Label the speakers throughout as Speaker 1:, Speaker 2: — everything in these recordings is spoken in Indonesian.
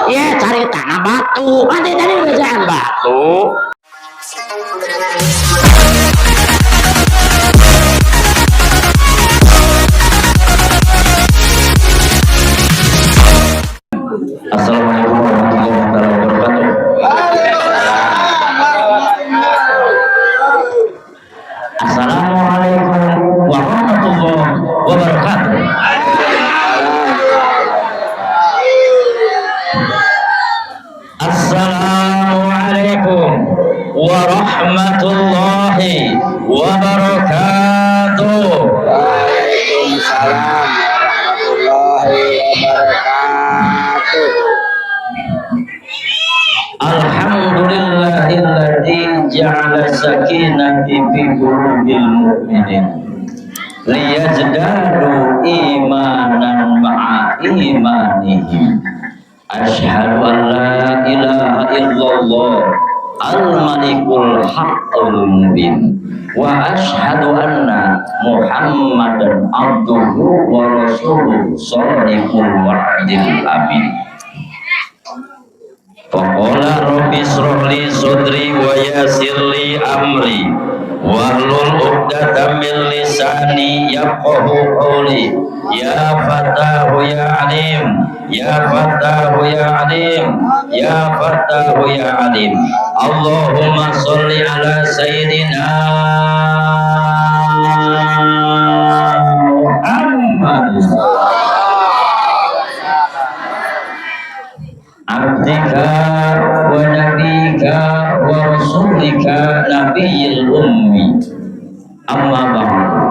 Speaker 1: Iya cari tanah batu. Nanti tadi bacaan batu.
Speaker 2: Assalamualaikum warahmatullahi wabarakatuh. Assalamualaikum warahmatullahi wabarakatuh. Assalamualaikum warahmatullahi wabarakatuh.
Speaker 1: Waalaikumsalam warahmatullahi wabarakatuh.
Speaker 2: Alhamdulillahilladzi ja'ala sakinati fi qulubil mu'minin liyazdadu imanan ma'a imanihim. Asyhadu an la ilaha illallah al-malikul haqqul mubin wa asyhadu anna Muhammadan abduhu wa rasuluhu shadiqul wa'dil amin. Faqala rabbi shrah li sadri wa yassir li amri wahlul 'uqdatam min lisani yafqahu qawli. Ya Fatahu ya Alim, ya Fatahu ya Alim, ya Fatahu ya Alim. Allahumma sholli ala sayyidina Muhammad abdika wa nabika wa rasulika nabiyil ummi. Amma ba'du.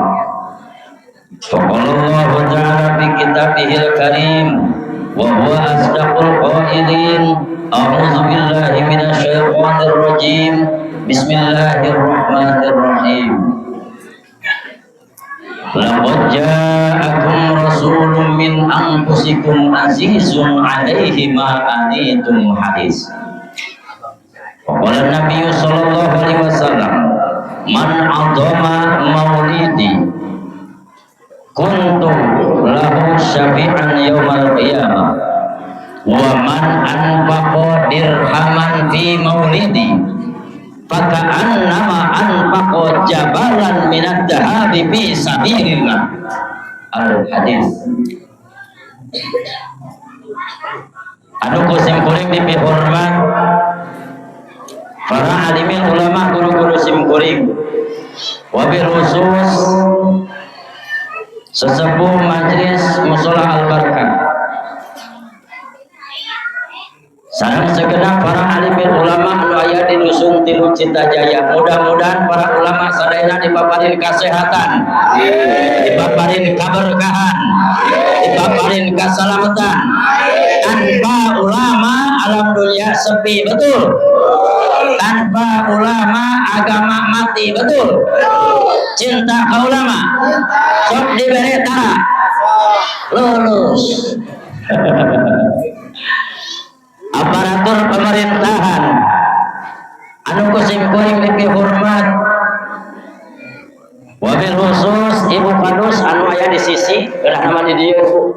Speaker 2: Faqalallahu ta'ala fi kitabihil karim wa huwa asdaqul qailin. A'udzu billahi minasyaitonir rajim. Bismillahirrahmanirrahim. Laqad ja'akum rasulun min anfusikum azizun 'alaihi ma anitum hadis. Qala Nabi sallallahu alaihi wasallam, man 'azama maulidi kuntu lahu syafi'an yaumal qiyamah wa man anfaqa dirhaman fi maulidi faka'annama anfaqa jabalan minad dhahabi fi sabilillah. Al-hadis. Anu kusim kuring dipihormat para alimin ulama guru-guru sim kuring wabil khusus sesepuh majlis musola al-barakah. Sareng segenap para alimin ulama anu aya di dusun Tilu Citajaya. Mudah-mudahan para ulama sadayana dipaparin kesehatan, dipaparin keberkahan, dipaparin keselamatan. Tanpa ulama alam dunia sepi, betul? Tanpa ulama agama mati, betul? Cinta ke ulama, sok diberi tara, lulus. Aparatur pemerintahan anu kusim kuring dipihormat, wabil khusus ibu kadus anu aya di sisi gerak nama di dieu.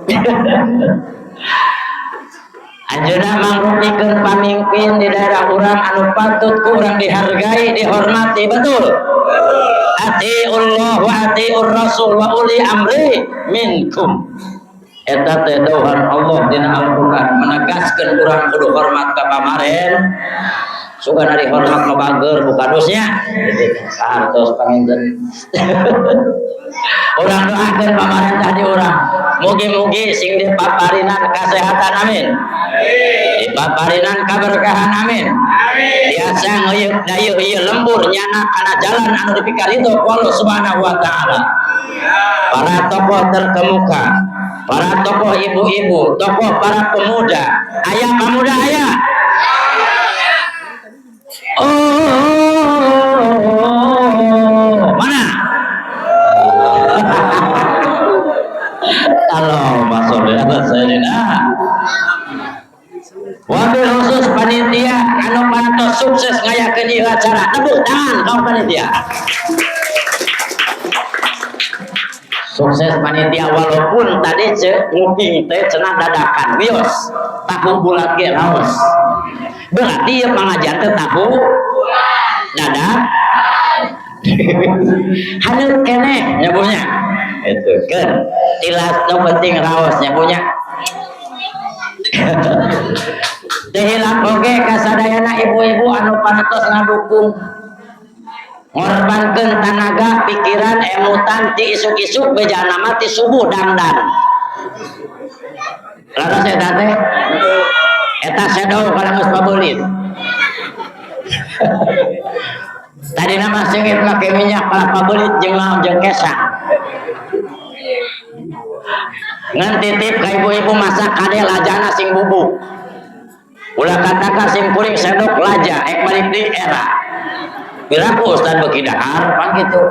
Speaker 2: Anjeunna mangrupikeun pamimpin di daerah urang anu patut ku urang dihargai, dihormati, betul? Atiullah wa atiur rasul wa uli amri minkum. Eta teh dauhan Allah dina Al-Qur'an menegaskeun urang kudu hormat ka pamaren. Sugana dihormat mah bager bukan dosnya. Sartos panginten. Urang doakeun pamarentah di urang. Mugi-mugi sing dipaparinan kesehatan amin. Dipaparinan keberkahan amin. Biasa ngeuyeuk dayeuh ieu lembur nyana kana jalan anu dipikarido ku Allah Subhanahu wa taala. Para tokoh terkemuka, para tokoh ibu-ibu, tokoh para pemuda, ayah pemuda ayah. Oh, mana? Allahumma sholli ala sayyidina. Wabil khusus panitia anu pantos sukses ngayakeun ieu acara. Tepuk tangan kaum panitia. Sukses panitia walaupun tadi nguping teh cenah dadakan wios. tahu bulat ge raos. Berarti ya pengajian teh tahu dadak. Haneut keneh nyabunya. Itu kan tilas nu penting raos nyabunya. Teh hilap oge kasadayana ibu-ibu anu pantos ngadukung ngorbankeun tanaga, pikiran, emutan ti isuk-isuk bejana mati subuh dangdan. Laras eta teh eta sedo kana geus pabeulit. Tadi nama sengit make minyak para pabeulit jeung naon jeung kesang. Ngan titip ka ibu-ibu masak kade lajana sing bubuk. Ulah kataka sing kuring sedok laja ek balik di era. Piraku Ustaz beuki dahar pan kitu.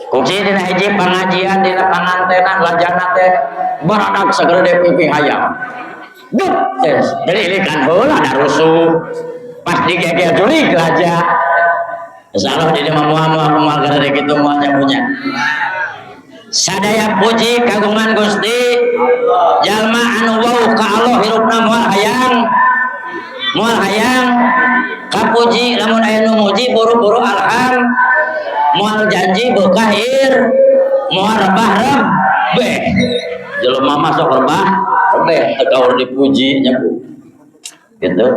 Speaker 2: Kuci dina hiji pangajian dina pangantenan lajana teh baradak sagede piping hayam. Duh, jadi kan heula da rusuh. Pas digege jurig laja. Insyaallah di dieu moal gara kitu moal punya. Sadaya puji kagungan Gusti jalma anu wau ka Allah hirupna moal hayang kapuji lamun aya nu muji buru-buru alham moal janji bekah ir moal rebah beh jelema mah sok rebah beh teu dipuji nya gitu.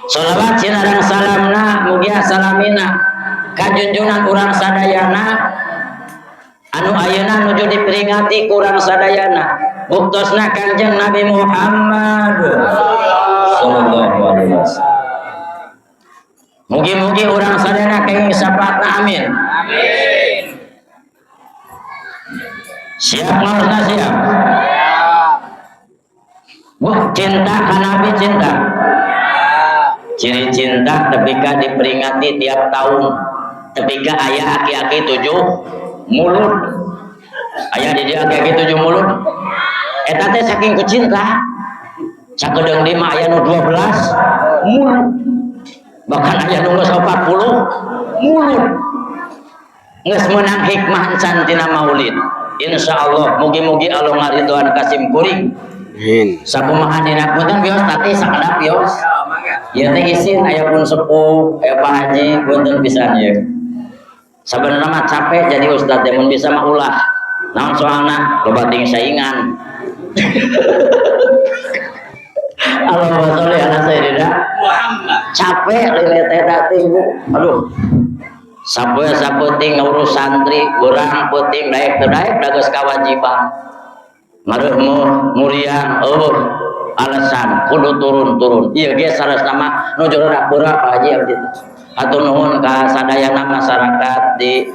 Speaker 2: Shalawat cinarang salamna mugi salamina ka junjungan urang sadayana anu ayeuna nuju diperingati kurang sadayana buktosna Kanjeng Nabi Muhammad sallallahu alaihi wasallam. Mugi-mugi urang sadayana kenging sapaatna amin. Amin. Siap ngaosna siap. Cinta ka Nabi cinta. Ciri cinta tepika diperingati tiap tahun. Tepika aya aki-aki 7 mulut. Aya di dia aki-aki 7 mulut. Eta teh saking kucinta. Sakedeung di mah aya nu 12 mulut. Bahkan aya nu geus 40 mulut. Geus meunang hikmah encan tina maulid. Insyaallah mugi-mugi Allah ngaridhoan kasim kuring. Amin. Sakumaha dina punten bios tati sakadap bios. Ieu teh isin aya pun sepuh, aya Pak Haji punten pisan ieu. Sabenerna mah capek jadi ustad teh mun bisa mah ulah. Naon soalna loba ting saingan. Allahumma sholli ala sayyidina Muhammad. Capek lilit eta teh Bu. Aduh. Sapoe-sapoting ngurus santri, urang peuting daek teu daek da geus kawajiban. Mareuh muriang alasan kudu turun-turun. Ieu ge saresna mah nu jorodak beura Pak Haji abdi. Atur nuhun ka sadayana masyarakat di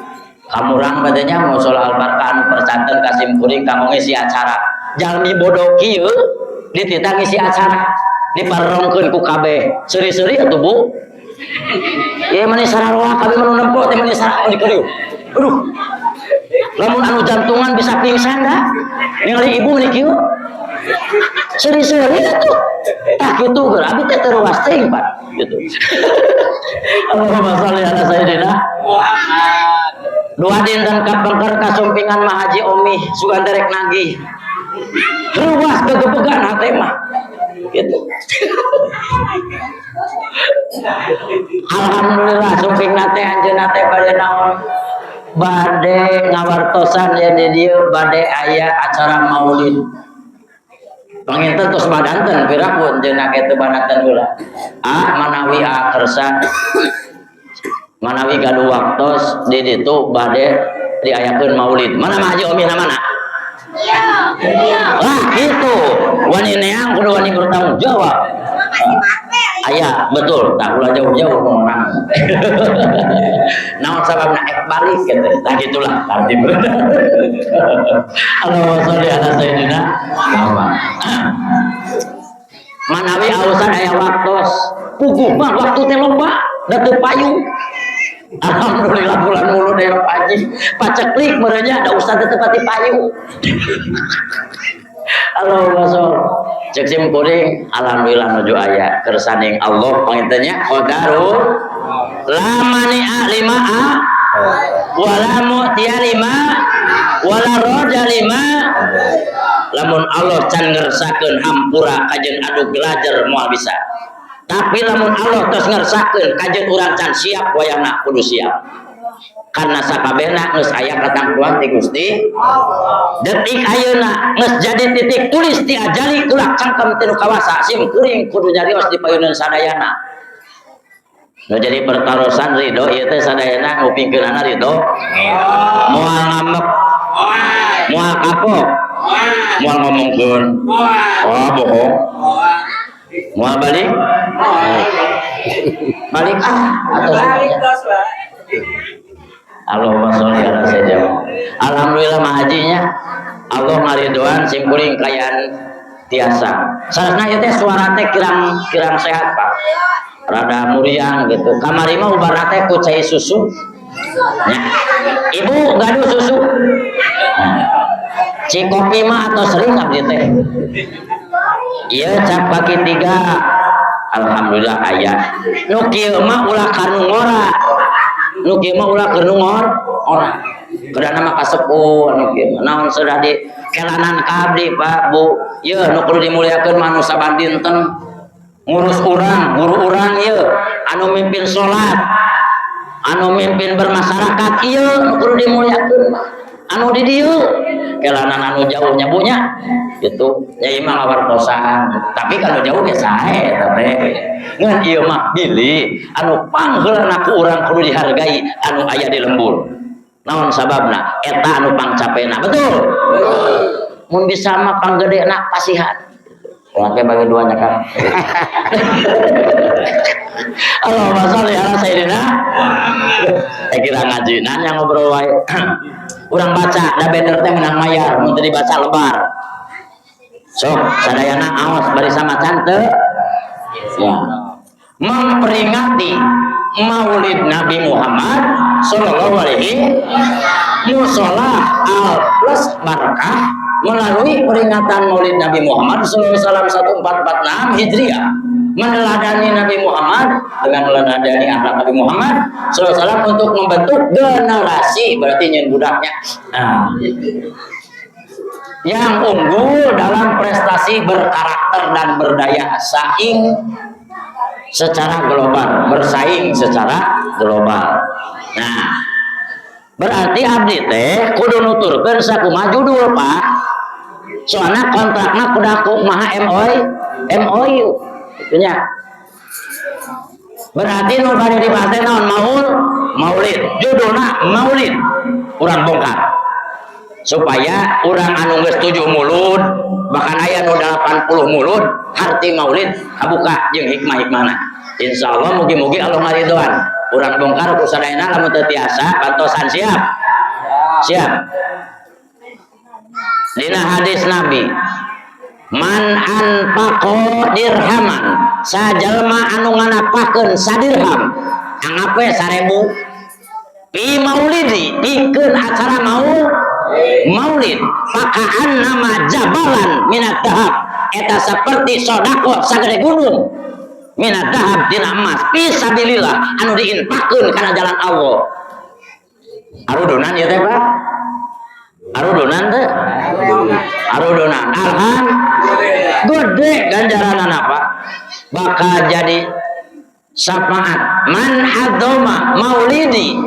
Speaker 2: Kamurang badanya musola Al-Barkah anu percanten kasim kuring kanggo ngisi acara. Jalmi bodoh kieu dititah ngisi acara diparongkeun ku kabeh. Seuri-seuri atuh Bu. Ieu mani sararua kabeh manu nempo teh mani sararua dikeureum. Aduh. Lamun anu jantungan bisa pingsan dah. Ningali ibu mani kieu. Seuri-seuri atuh. Tah kitu geur abi teh teruas teuing Pak gitu. Allahumma sholli ala sayyidina Muhammad. Dua dinten kapengker kasumpingan Mah Haji Omi sugan derek nagih. Ruas gegebegan hate mah. Gitu. Alhamdulillah sumpingna teh anjeunna teh bade naon? Bade ngawartosan ya di dieu bade aya acara maulid. Panginten tos badanten pirakeun jeuna kitu banaten heula. Manawi kersa manawi gaduh waktos di ditu bade diayakeun maulid. Mana Mah Haji Omi na mana? Iya. Lah gitu. Wani neang kudu wani bertanggung jawab. Aya betul, tak ulah jauh-jauh orang. Naon sababna ek balik gitu. Tah gitulah tartib. Allahumma sholli ala sayyidina Muhammad. Manawi ausan aya waktos, puguh mah waktu teh loba, da teu payung. Alhamdulillah bulan mulu deh Pak Haji. Paceklik merenya ada ustaz teu pati payung. Allahumma sholli cek sim kuring alhamdulillah nuju aya kersaning Allah pangintennya qadarul la mani'a lima'a wala mu'tiya lima wala roja lima lamun Allah can ngersakeun hampura kajeun adu gelajar moal bisa. Tapi lamun Allah terus ngersakeun kajeun urang can siap wayahna kudu siap. Karena sakabehna geus aya katampuan ti Gusti detik ayeuna geus jadi titik tulis ti ajali ulah cangkem tinu kawasa sim kuring kudu nyarios di payuneun sadayana nu jadi pertarosan ridho ieu teh sadayana ngupingkeunana ridho moal ngambek moal kapok moal ngomongkeun oh bohong moal balik balik atau Allahumma sholli ala sayyidina. Alhamdulillah mah hajinya Allah ngaridoan sim kuring kayaan tiasa. Saratna ieu teh suara teh kirang sehat Pak. Rada muriang gitu. Kamari mah ubarna teh ku cai susu. Ya. Ibu gaduh susu. Ci kopi mah atau sering abdi teh. Ieu cap kaki 3. Alhamdulillah aya. Nu kieu mah ulah kanu ngora. Nu kieu mah ulah keur ngor ora. Kedana mah kasepuh nu kieu mah naon sudah di kelanan ka abdi Pak Bu. Ieu nu kudu dimuliakeun mah nu saban dinten ngurus urang, guru urang ieu anu mimpin salat, anu mimpin bermasyarakat ieu nu kudu dimuliakeun mah. Anu di dieu kelanan anu jauh nya Bu nya. Gitu. Nyai mah ngawartosaan, tapi kalau jauh ge sae teh. Ngan ieu mah bilih anu pangheulna ku urang kudu dihargai anu aya di lembur. Naon sababna? Eta anu pangcapena. Betul. Mun bisa mah panggedena pasihan. Oke bagi duanya kan. Allahumma sholli ala sayyidina. Kira ngaji nanya ngobrol wae. Urang baca da bener teh menang mayar, mun teu dibaca lebar. Sok sadayana aos bari samacan teu ya. Memperingati Maulid Nabi Muhammad sallallahu alaihi musola al plus barakah melalui peringatan Maulid Nabi Muhammad sallallahu alaihi wasallam 1446 Hijriah meneladani Nabi Muhammad dengan meneladani akhlak Nabi Muhammad sallallahu alaihi wasallam untuk membentuk generasi berarti nyen budaknya. Nah, yang unggul dalam prestasi berkarakter dan berdaya saing secara global, bersaing secara global. Nah, berarti abdi teh kudu nuturkeun sakumaha judul Pak. Soalnya kontrakna kudu kumaha MOU itunya. Berarti nu bade dibahas teh naon Maulid. Judulna Maulid. Urang bongkar. Supaya orang anu geus 7 mulud bahkan aya nu 80 mulud harti Maulid kabuka jeung hikmah-hikmahna. Insyaallah mugi-mugi Allah ngaridhoan. Urang bongkar ku sadayana lamun teu tiasa pantosan siap. Dina hadis Nabi, man anfaqo dirhaman, sajalma anu nganapakeun sadirham, angape 1000 pi maulidi pikeun acara Maulid pakaan nama jabalan minat dahab eta seperti sodako sagede gunung minat dahab dina emas fisabilillah anu diinfakkeun kana jalan Allah. Arudonan ya teh Pak, arudonan teh arudonan alhan gede ganjaranana Pak bakal jadi syafaat man hadzoma maulidi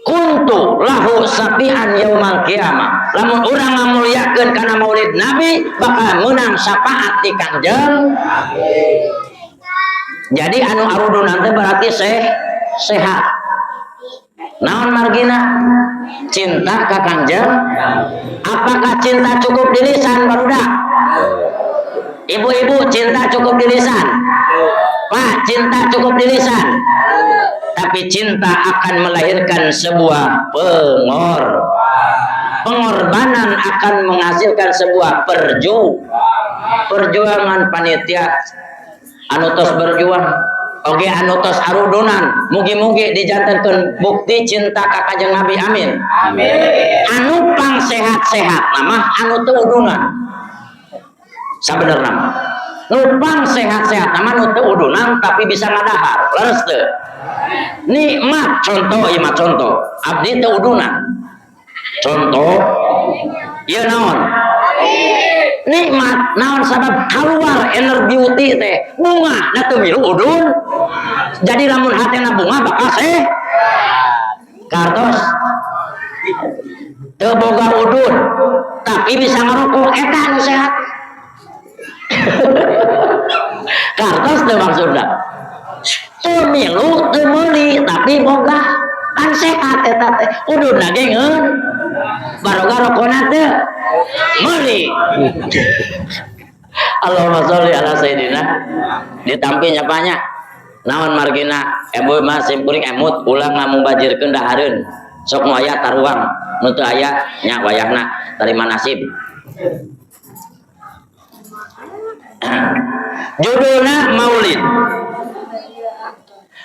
Speaker 2: kuntu lahu sapian yaumal qiyamah. Lamun urang ngamuliakeun kana Maulid Nabi bakal meunang syafaat ti Kangjeng. Jadi anu arudunan teh berarti sehat. Naon margina? Cinta ka Kangjeng. Apakah cinta cukup di lisan barudak? Ibu-ibu cinta cukup di lisan? Pak, cinta cukup di lisan? Tapi cinta akan melahirkan sebuah pengorbanan akan menghasilkan sebuah perjuangan panitia anu tos berjuang oge anu tos arudunan mugi-mugi dijantankeun bukti cinta ka Kanjeng Nabi amin anu pang sehat-sehat nama anu teu udunan sabenerna nu pang sehat-sehat nama anu teu udunan tapi bisa ngadahar leres teu nikmat contoh ieu mah contoh abdi teu udunan contoh ieu naon nikmat naon sabab keluar energi uti teh bunga na teu milu udun jadi lamun hatena bunga bakal kartos teu boga udun tapi bisa ngerukung eta anu sehat kartos teu maksudna teu milu teu meuli tapi boga kan sehat eta teh udun lagi ngeun baroga rokona teu meuli. Allahumma sholli ala sayyidina ditampi nyapanya naon margina ibu mah simkuring emut ulang ngamu bajirkeun dahareun sok nu aya taruang nu teu aya nya wayahna tarima nasib. Judulna Maulid.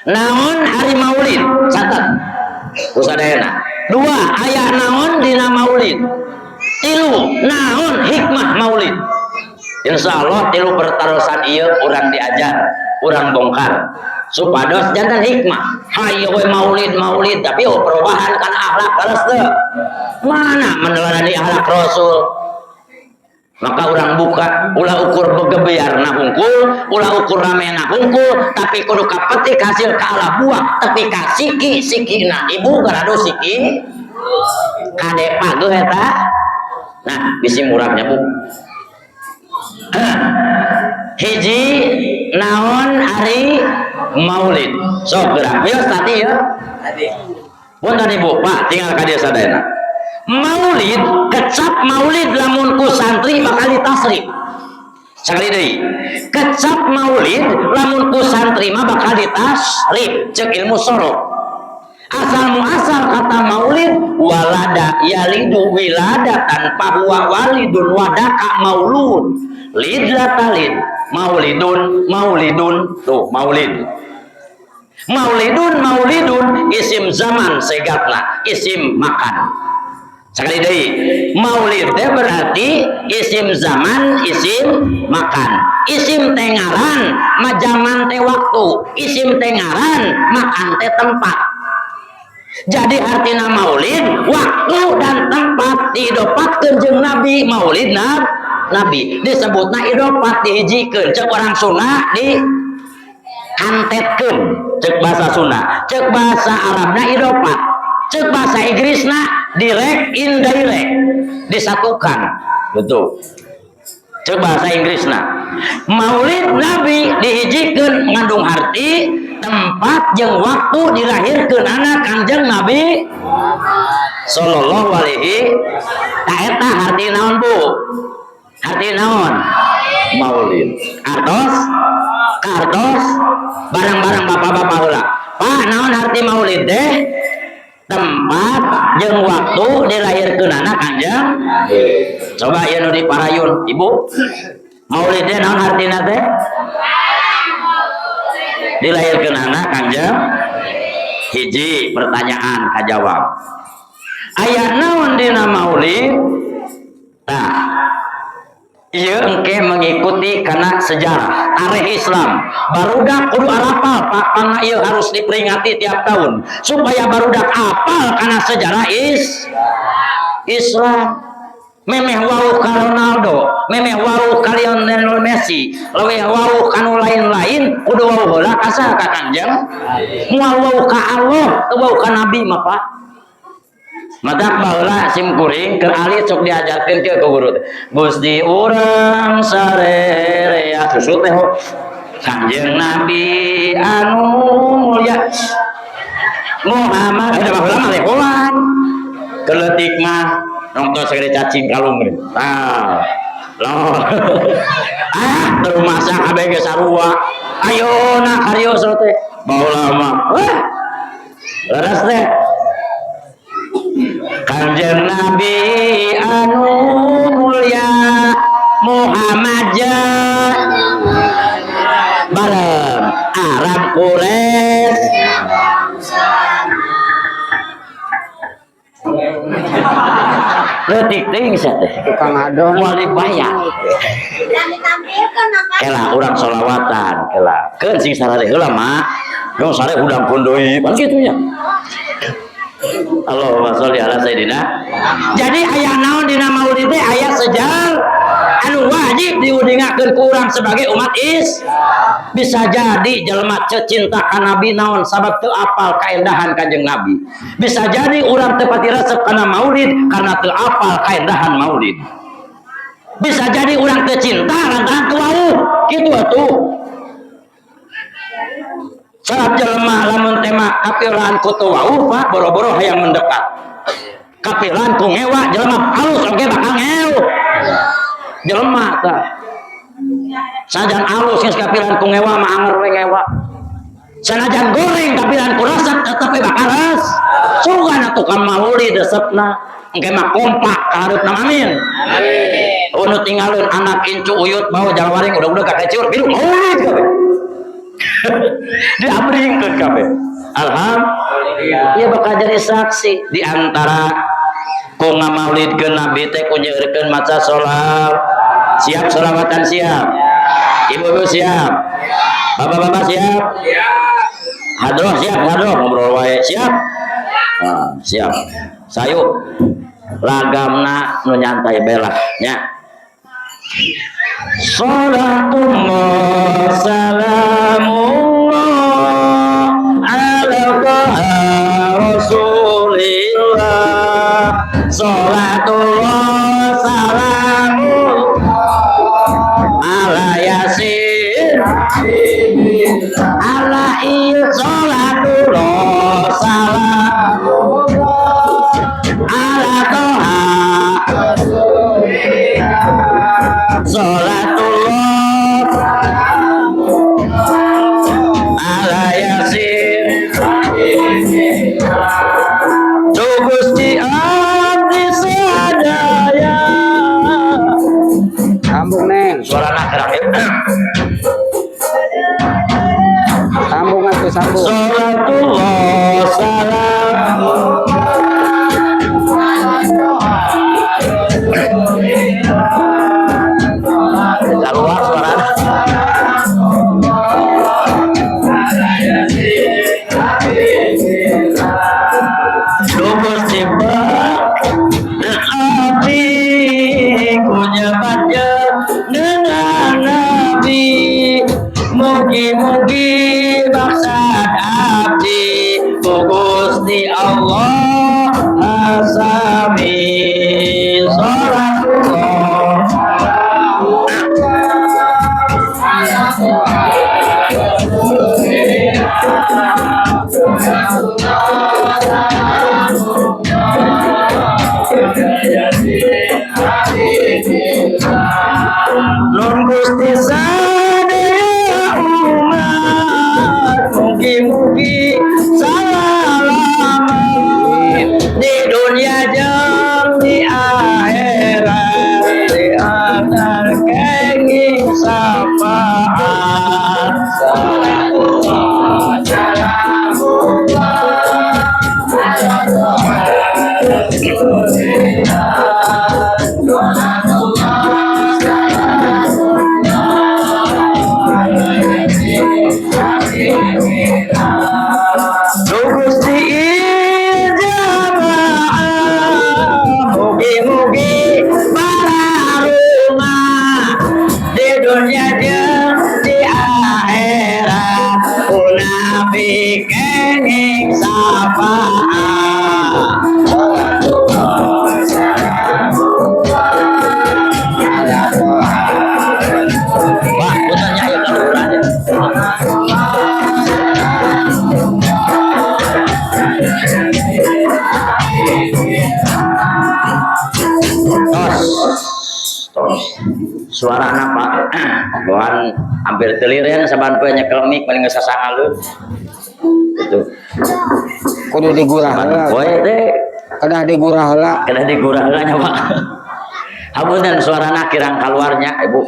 Speaker 2: Naon hari Maulid? Catat. Kusadayana. 2 aya naon dina Maulid? 3 naon hikmah Maulid? Insyaallah 3 pertarusan ieu urang diajar, urang bongkar supados jantan hikmah. Hayu we maulid tapi perubahan kana akhlak terus teu. Mana meneladani akhlak Rasul? Maka orang buka ulah ukur begebearna hungkul, ulah ukur ramena hungkul, tapi kudu kapetik hasil kaala buah, tapi ka sikina ibu garado siki kade pageuh eta. Nah, bisi murahnya Bu. Hiji naon hari Maulid. Sok gerak. Ayo tadi ya. Punten Ibu, Pak, tinggal ka dieu sadayana. Maulid, kecap Maulid lamun ku santri bakal ditasrif. Sekali deui. Kecap Maulid lamun ku santri mah bakal ditasrif, ceuk ilmu sorok. Asal muasal kata Maulid walada yalidu wiladatan fahuwa walidun wadaka maulud. Lid latalid maulidun tuh Maulid. Maulidun isim zaman segatna isim makan. Sekali deui Maulid teh berarti isim zaman isim makan. Isim teh ngaran mah zaman teh waktu, isim teh ngaran makan teh tempat. Jadi artina Maulid waktu dan tempat diidopatkeun jeung Nabi. Maulid Nabi disebutna idopat dihijikeun ceuk orang Sunda di antetkeun ceuk bahasa Sunda, ceuk bahasa Arabna idopat, ceuk bahasa Inggrisna direct indirect disatukan betul ceuk bahasa Inggrisna. Maulid Nabi dihijikeun mengandung arti tempat jeung waktu dilahirkeun anak Kanjeng Nabi sallallahu alaihi ta eta arti naon Bu? Arti naon? Maulid. Kartos barang-barang bapak-bapak heula. Pak, naon arti Maulid teh? Tempat jeung waktu dilahirkeun anak Kanjeng. Coba ieu nu diparayun, Ibu. Maulid teh naon artina teh? Dilahirkeun anak Kanjeng. Hiji pertanyaan kajawab. Aya naon dina Maulid? Tah, ieu engke mengikuti karena sejarah tarikh Islam. Barudak kudu alapal Pak, karena ieu harus diperingati tiap tahun supaya barudak apal karena sejarah Islam. Memeh wau ka Ronaldo, memeh wau ka Lionel Messi, leuwih wau kanu lain-lain kudu wau heula ka saha ka Kanjeng? Moal wau ka Allah, teu wau ka Nabi mah Pak. Matak baheula sim kuring keur alit sok diajarkeun ke guru. Gusti urang sarerea susut teh Kanjeng Nabi anu mulya Muhammad ada baheula mah lepoan. Keleutik mah nongtos segede cacing kalung geuning. Tah. Loh. Terumasa kabeh ge sarua. Ayeuna karyo teh. Baheula mah. Leres teh. Kanjeng Nabi anu mulya Muhammad bareng Arab Quraisy leutik teuing sia teh tukang adon moal dibayar kela urang sholawatan kela keun sing sarare heula mah dong sare udang kondoy pan kitu nya. Allahumma sholli ala sayyidina. Jadi aya naon dina Maulid teh aya anu wajib diudingakeun ku urang sebagai umat bisa jadi jelema cinta ka Nabi naon sabab teu apal kaendahan Kanjeng Nabi. Bisa jadi urang teu pati resep kana maulid karena teu apal kaendahan maulid. Bisa jadi urang teu cinta lantaran teu wauh kitu atuh. Saat jelema lamun tema kapilaan ku teu wauh Pak boro-boro hayang mendekat. Kapilaan ku ngewa jelema halus oge bakal ngeu. Jelema tah sanajan alus geus kapilan ku ngewa mah anger we ngewa. Sanajan goreng kapilan ku resep tetep we bakal res. Sugan atuh ka maulid resepna engke mah kompak ka hareupna amin. Amin. Oh nu tinggalin anak incu uyut bawa jalwaring udah ka kecur biru maulid kabeh. Diabringkeun kabeh. Alhamdulillah. Ieu bakal jadi saksi di antara ku ngamaulidkeun Nabi teh ku nyeurkeun maca sholawat. Siap sholawatan siap. Ibu-ibu siap. Bapak-bapak siap. Hadroh siap, hadroh ngobrol wae siap. Nah, siap. Sayuk lagamna nu nyantai belah nya. Salatullah salamullah ala rasulillah. Salatullah salamullah ala yasin ala salatullah salamullah ala toha salatullah ala yasin Gusti abdi sadaya.
Speaker 1: Sambung neng.
Speaker 2: Suara anak terakhir.
Speaker 1: Sambung atuh sambung.
Speaker 2: Salatullah salam. Keluar suara. Gusti abdi kunyabatnya dengan Nabi. Mugi-mugi maksud abdi ku Gusti Allah asami salatullah. Nun Gusti sadaya umat mugi-mugi salamet di dunia jeung di akhirat di antar kenging syafaat. Salatullah Gusti jamaah mugi-mugi para rumah di dunia jeung di akhirat Nabi kenging syafaat. Wah, putarnya ya kalau aja. Tos suara anak Pak buan hampir telireun saban poe nyekel mik paling sasangaluh itu
Speaker 1: Kudu digurah heula.
Speaker 2: poe teh
Speaker 1: Kada digurah heula.
Speaker 2: kena digurah heula nya Pak. Hapunten suarana kirang kaluarnya Ibu.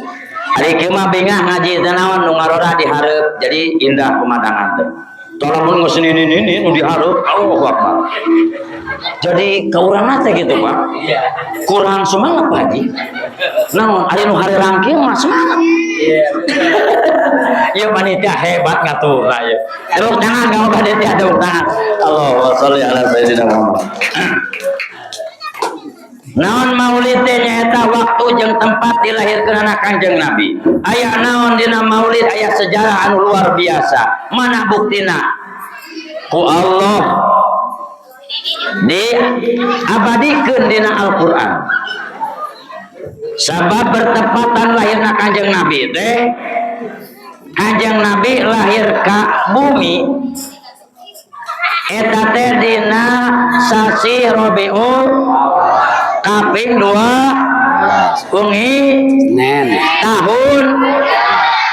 Speaker 2: Ari kieu mah bingah ngaji teh naon nu ngarora di hareup jadi indah pemandangan teh. Tolong mun geus nini nu di hareup Allahu Akbar. Jadi kaurangna teh gitu Pak. Kurang semangat Pak Haji. Naon ari nu hareulang kieu mah semangat. Ieu panitia hebat ngaturna ieu. Tepuk tangan ka panitia tepuk tangan. Allahumma sholli ala sayyidina Muhammad. Naon maulid teh nyaeta waktu jeung tempat dilahirkeunana Kanjeng Nabi. Aya naon dina maulid, aya sejarah anu luar biasa. Mana buktina? Ku Allah diabadikeun dina Al-Qur'an. Sabab bertepatan lahirna Kanjeng Nabi teh, Kanjeng Nabi lahir ka bumi eta teh dina sasi Rabiul kaping 2 ungi tahun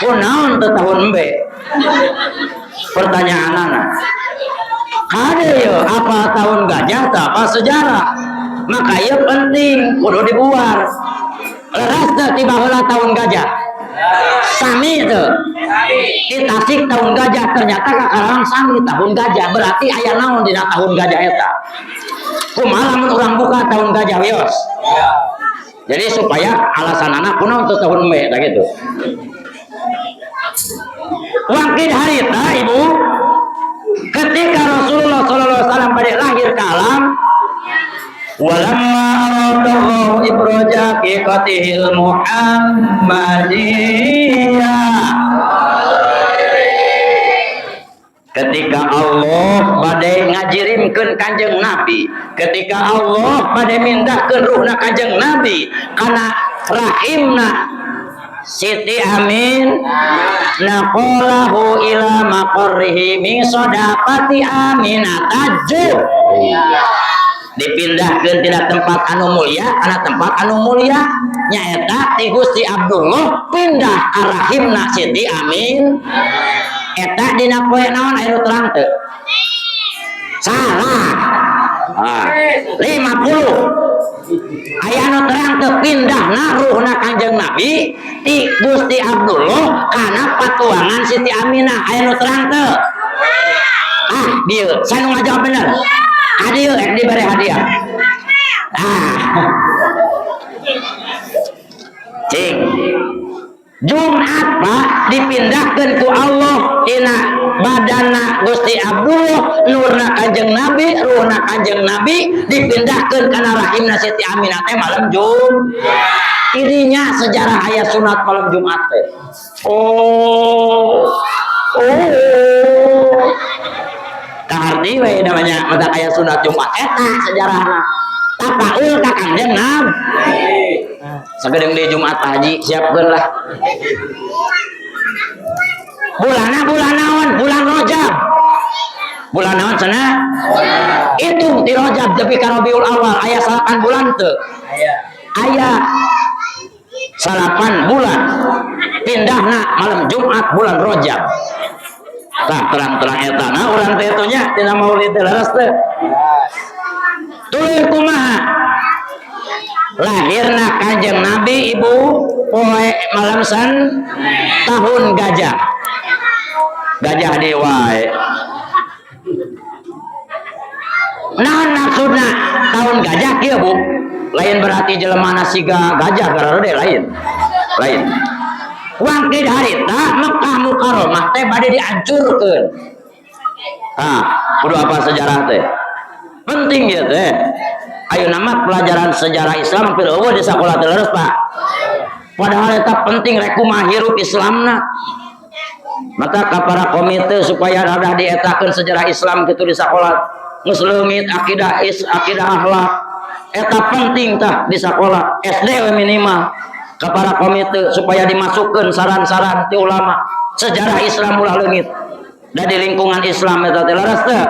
Speaker 2: kunaon teh tahun embe. Pertanyaan anak ada ya apa tahun gajah tak apa sejarah, maka ya penting kudu dibuar leras teh tiba heula tahun gajah sami teh di Tasik tahun gajah ternyata kakalang sami tahun gajah, berarti aya naon dina tahun gajah eta. Kumaha lamun urang buka tahun gajah wios. Jadi supaya alasan anak kunaon teh tahun embe tah gitu. Waktu harita ibu ketika Rasulullah SAW pada lahir ke alam, walamma aradallahu ibraja qiqatihil muhammadiyah, ketika Allah badai ngajirimkeun Kanjeng Nabi, ketika Allah badai mindahkeun ruhna Kanjeng Nabi kana rahimna Siti Amin, naqalahu ila maqarrihi min sadaqati Aminah tajur, dipindahkeun tina tempat anu mulia kana tempat anu mulia nyaeta ti Gusti Abdullah pindah arahimna Siti Amin. Eta dina poe naon anu terang teu? Salah. 50. Aya anu terang teu pindahna ruhna Kanjeng Nabi ti Gusti Abdullah kana patuangan Siti Aminah. Aya anu terang teu? Dieu, saya nu ngajawab bener. Adieu ek dibere hadiah. Cing. Jumat Pak dipindahkan ku Allah tina badana Gusti Abdullah, nurna Kanjeng Nabi, ruhna Kanjeng Nabi dipindahkan kana rahimna Siti Aminah teh malam Jumat. Irinya sejarah ayat sunat malam Jumat teh. Kaharti we namanya mata ayat sunat Jumat eta sejarahna. Tapaul ka Kanjeng Nabi. Sagedeng di Jumat Haji siapkeun lah. Bulan naon? Bulan Rajab. Bulan naon cenah? Itu di Rajab tapi ka Rabiul Awal aya 8 bulan teu? Aya 8 bulan. Pindahna malam Jumat bulan Rajab. Tah terang-terang eta na urang teh atunya tina maulid leres teh. Tuluy kumaha? Lahirna Kanjeng Nabi ibu poe malam san tahun gajah dewa. Nah maksudna tahun gajah kieu bu, lain berarti jelema siga gajah gararode lain. Waktu harita Mekah Mukarramah teh bade dihancurkeun. Kudu apa sejarah teh? Penting ya teh. Ayo nama pelajaran sejarah Islam hampir eueuh di sakola teh leres Pak. Padahal eta penting rek kumaha hirup Islamna. Maka ka para komite supaya rada dietakeun sejarah Islam kitu di sakola geus leungit akidah akhlak. Eta penting tah di sakola SD we minimal. Ka para komite supaya dimasukkeun saran-saran ti ulama sejarah Islam ulah leungit. Da di lingkungan Islam eta teh leres teh.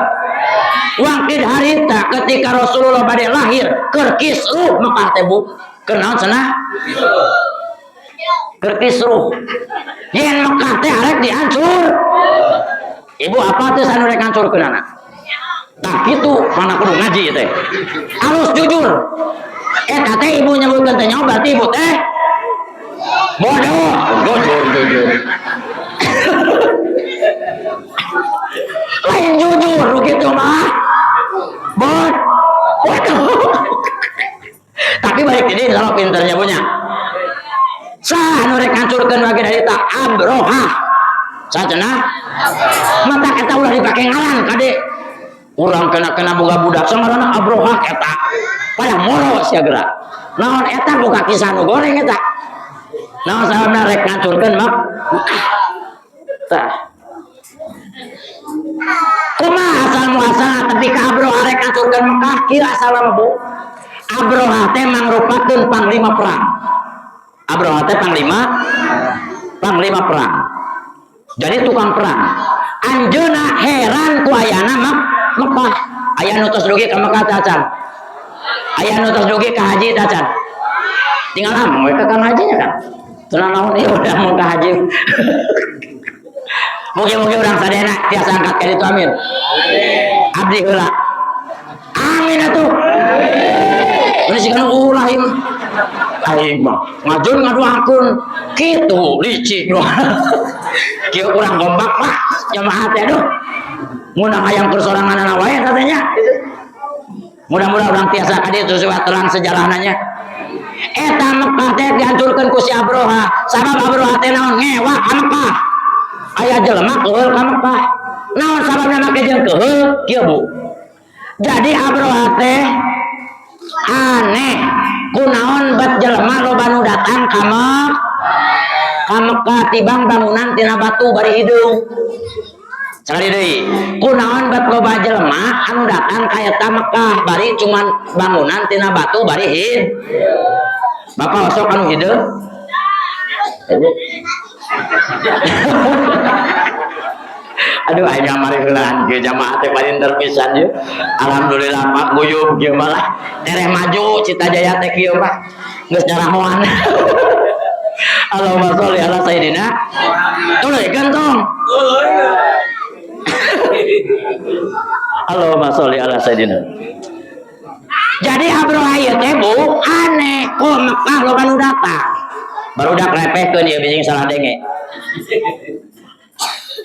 Speaker 2: Waktu harita ketika Rasulullah bade lahir keur kisruh Mekah teh bu, kenaon cenah? Keur kisruh. Yen Mekah teh arek dihancur. Ibu apa teh sanu rek hancurkeunana? Tah kitu mana kudu ngaji teh. Alus jujur. Eta teh ibu nyebutkeun teh nyaho berarti ibu teh bodoh. Jujur. Lain jujur begitu mah bodoh. Tapi balik ini kalau pinternya punya sah nu rek hancurkeun bagi dari tak Abroha sacenah mata kita ulah dipake ngaran kade urang kena boga budak samarana Abroha eta pada moro sia gerak naon eta boga kisah nu goreng eta naon sababna rek ngancurkeun mak tah kumaha asal muasal tapi ka Abroha rek ngancurkeun Mekah kieu asalna Bu Abroha teh mangrupakeun panglima perang Abroha teh panglima perang jadi tukang perang anjeunna heran ku ayana Mekah aya nu tos dugi ka Mekah tacan aya nu tos dugi ka haji tacan tinggal among we ka kang hajinya kan tenang naon ieu udah mau ka haji mugi-mugi urang sadayana tiasa angkat ka ditu amin abdi heula amin atuh ini sikeun ulah ieu aing mah ngajun ngaduakeun kitu licik kieu urang gombak Pak jamaah teh aduh munang hayang persorangan wae katanya mudah-mudahan orang tiasa ka ditu sesuai terang sejarahnya eta Mekah teh dihancurkeun ku si Abroha sabab Abroha teh naon ngewa ka Mekah aya jelema keheul ka Mekah naon sababna make jeung keheul kieu Bu jadi Abroha teh aneh kunaon bat jelema loba nu datang ka Mekah tibang bangunan tina batu bari hidung sekali deui kunaon bat loba jelema anu datang ka eta Mekah bari cuman bangunan tina batu bari hidung Bapak osok anu hidung aduh aing ngamari heulaan ge jamaah teh paling terpisan ye alhamdulillah Pak guyub kieu malah tereh maju Cita Jaya teh kieu Pak geus nyarahoan Allahumma sholli ala sayidina tuluy gantong Allahumma sholli ala sayidina jadi Abroha ieu teh Bu aneh ku Mekah loba nu datang barudak repehkeun ieu bising salah denge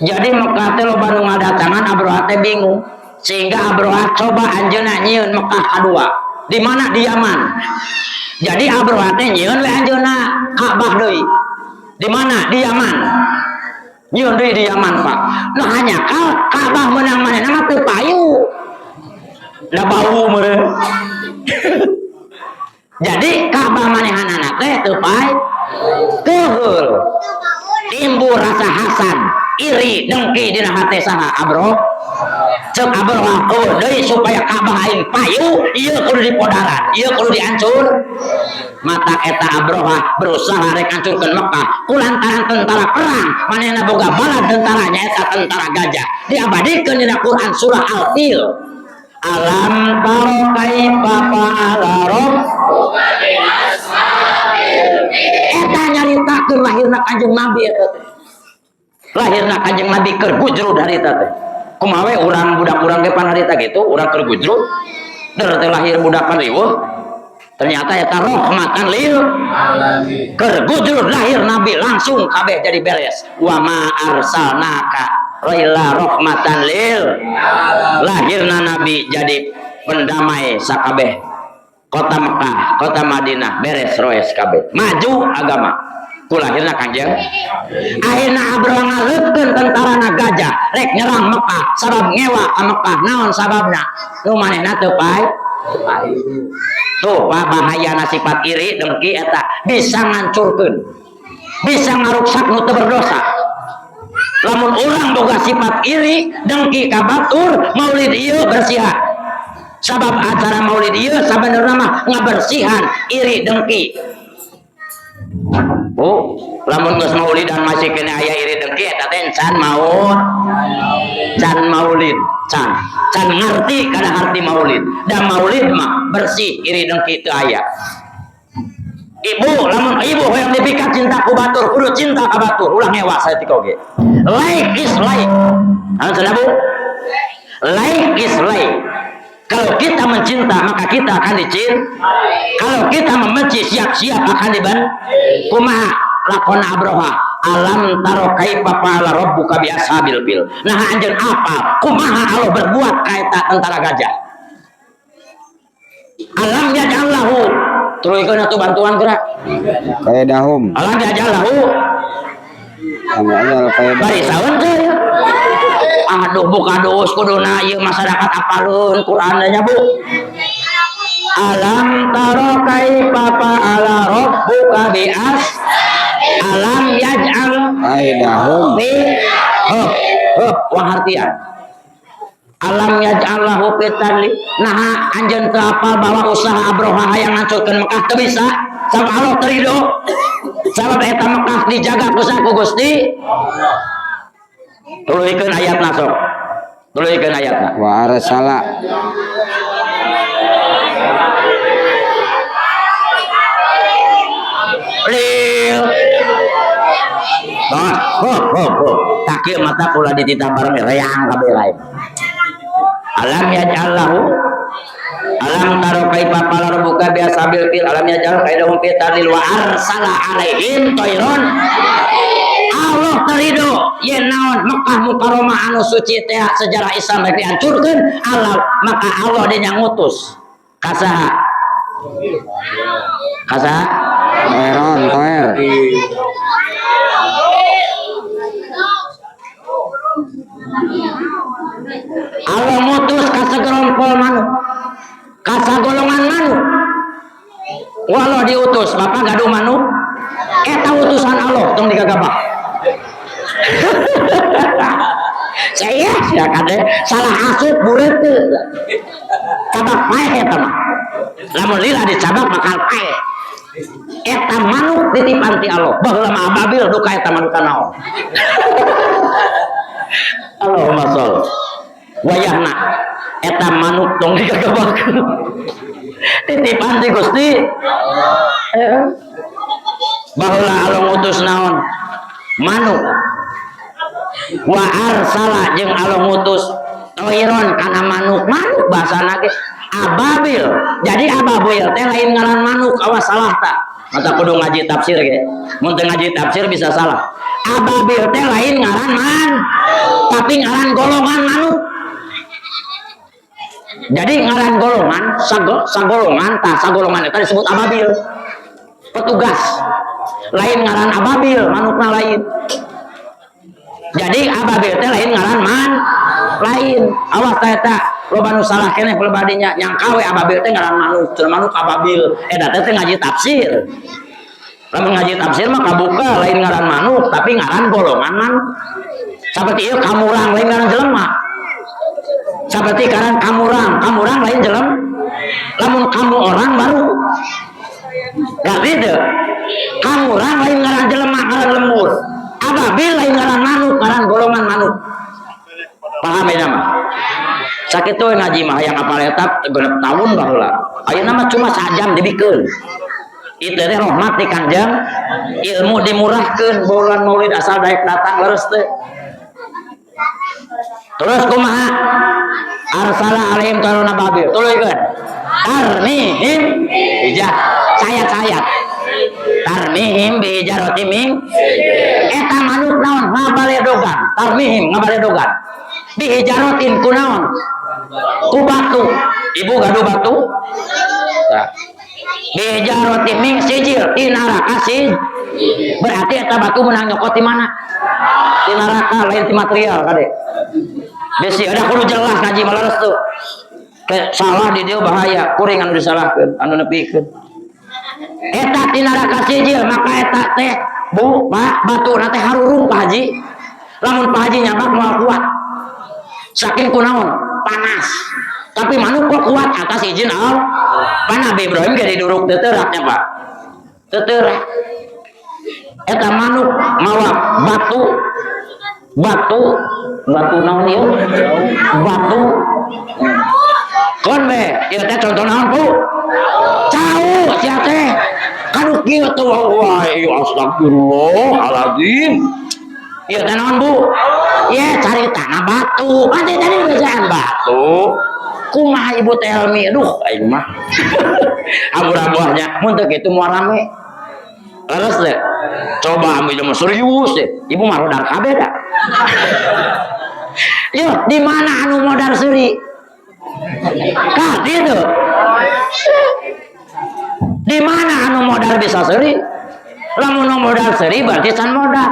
Speaker 2: jadi Mekah teh loba nu ngadatangan Abroha teh bingung sehingga Abroha coba anjeunna nyieun Mekah kadua di mana di Yaman jadi Abroha teh nyieun we anjeunna Ka'bah deui di mana di Yaman nyieun deui di Yaman Pak nah hanya Ka'bah meunang manehna mah teu payu da bau meureun jadi Ka'bah manehanana teh teu payu keheul timbul rasa hasan iri dengki dina hate saha Abroha cek Abroha deui supaya Ka'bah aing payu ieu kudu dipodaran ieu kudu dihancur mata eta Abroha berusaha rek hancurkeun Mekah kulantaran tentara perang manehna boga bala tentaranya eta tentara gajah diabadikeun dina Quran surah Al-Fil alam taro kaifa fa'ala rabbuka bi ashabil fil eta nyaritakeun lahirna Kanjeng Nabi eta teh lahirna Kanjeng Nabi keur gujrud harita teh kumaha we urang budak urang ge pan harita gitu urang keur gujrud der teh lahir budak pan riweuh ternyata eta rahmatan lil alamin keur gujrud lahir Nabi langsung kabeh jadi beres wa ma arsalnaka illa rahmatan lil alamin lahirna Nabi jadi pendamai sakabeh kota Mekah kota Madinah beres roes kabeh maju agama kulahirna Kanjeng akhirna Abroha ngaleupkeun tentarana gajah rek nyerang Mekah sabab ngewa ka Mekah naon sababna nu manehna teu payu tuh bahayana sifat iri dengki eta bisa ngancurkeun bisa ngaruksak nu teu berdosa lamun urang boga sifat iri dengki ka batur maulid ieu bersihan sabab acara maulid ieu sabenerna mah ngabersihan iri dengki lamun geus maulidan masih kena aya iri dengki eta teh can maulid can ngarti kana arti maulid dan maulid mah bersih iri dengki teu aya ibu lamun ibu hoyong dipikat cinta ku batur kudu cinta ka batur ulah ngewa saeutik oge like is like anu cenah Bu like is like kalau kita mencinta maka kita akan dicinta kalau kita membenci siap-siap akan diban kumaha lakon Abroha alam taro kaifa fa'ala rabbuka bi ashabil fil nah anjeun apa kumaha Allah berbuat ka eta tentara gajah alam yaj'allahu turunkeun atuh bantuan gerak
Speaker 3: kaidahum
Speaker 2: alam yaj'allahu
Speaker 3: kami ajal kaidah
Speaker 2: bari sawen teh Aduh buka dos kuduna ieu masyarakat apalun Quran nya Bu. Alam taro kaifa fa'ala rabbuka bi'as alam yaj'al
Speaker 3: kaidahum
Speaker 2: fi pengertian. Alam yaj'al lahu fitali. Nah anjeun teu apal bahwa usaha Abroha hayang ngancurkeun Mekah teu bisa. Sabab Allah teu ridho. Sabab eta Mekah dijaga ku Gusti. Tuluykeun ayatna sok. Tuluykeun ayatna.
Speaker 3: wa arsala
Speaker 2: Lil. Nah, tak kieu mata kula dititah bareng reang kabeh lain. Alam yaj'al lahu alam taro kaifa fa'ala rabbuka bi ashabil fil alam yaj'al kaidahum fi tadlil wa arsala alaihim tayron. Allah terido yen naon Mekah Mukarramah anu suci teh sejarah Islam rek dihancurkeun Allah maka Allah dinya ngutus kasaha
Speaker 3: toer
Speaker 2: Allah mutus ka segerompol manuk ka sagolongan manuk walau diutus bapak gaduh manuk eta utusan Allah tong digagabah. Saya kade salah asup buret teu cabak pae eta mah lamun lila dicabak bakal pae eta manuk titipan ti Allah baheula mah ababil duka eta manuk naon. Allahumma sholli wayahna eta manuk tong digagabakeun titipan ti Gusti. Baheula Allah ngutus naon manuk wa arsala jeung Allah ngutus toiron kana manuk bahasana ge ababil. Jadi ababil teh lain ngaran manuk awas salah tak mata kudu ngaji tafsir ge mun teu ngaji tafsir bisa salah. Ababil teh lain ngaran tapi ngaran golongan manuk. Jadi ngaran golongan sagolongan tah sagolongan eta disebut ababil petugas lain ngaran ababil manukna lain. Jadi ababil teh lain ngaran lain awas teh eta loba nu salah keneh pelebadinya nyangka we ababil teh ngaran manuk manuk ababil eta teh ngaji tafsir. Lamun ngaji tafsir mah kabuka lain ngaran manuk tapi ngaran golongan manuk. Saperti ieu kamurang lain ngaran jelema. Saperti ngaran kamurang lain jelema. Lamun kamu orang baru ngerti teu? Kamurang lain ngaran jelema ngaran lembur. Ababil lain ngaran manuk ngaran golongan manuk. Paham ya mah? Sakitu ngaji mah yang apal eta genep tahun baheula. Ayeuna mah cuma sajam dibikeun. Itu teh rahmat ti Kanjeng, ilmu dimurahkeun bulan Maulid asal daek datang leres teh. Terus kumaha? Arsala alaihim taruna babil. Tuluykeun. Tarmihim bijah sayat-sayat. Tarmihim bijarati min eta manuk naon ngabaledogan. Tarmihim ngabaledogan. Bijaratin kunaon? Ku batu. Ibu gaduh batu. Nah. Bijaroti ming sijil di neraka sih berarti eta batu menang nyokot di mana di neraka lain di material kade besi ada kudu jelas ngaji maleres tuh salah di dia bahaya kuring anu disalahkeun anu nepikeun eta di neraka sijil maka eta teh bu pak batu teh harurung Pak Haji lamun Pak Haji nyabak moal kuat saking kunaon panas tapi manuk kok kuat atas izin Allah. Pan Nabi Ibrahim jadi duruk teteraknya Pak. Teterak. Eta manuk mawa batu naon ieu? Batu. Kon we, ieu teh contoh naon Bu? Cau sia teh. Kanu kieu tuh wah, astagfirullahalazim. Ieu teh naon Bu? Ye caritana batu. Ade tadi bacaan batu. Kumaha Ibu Telmi, aduh aing mah abur-aburnya mun teu kitu moal rame leres deh coba ambil mah serius deh Ibu mah rodar kabeh da yo di mana anu modal seuri ka ditu di mana anu modal bisa seuri lamun modal seuri berarti san modal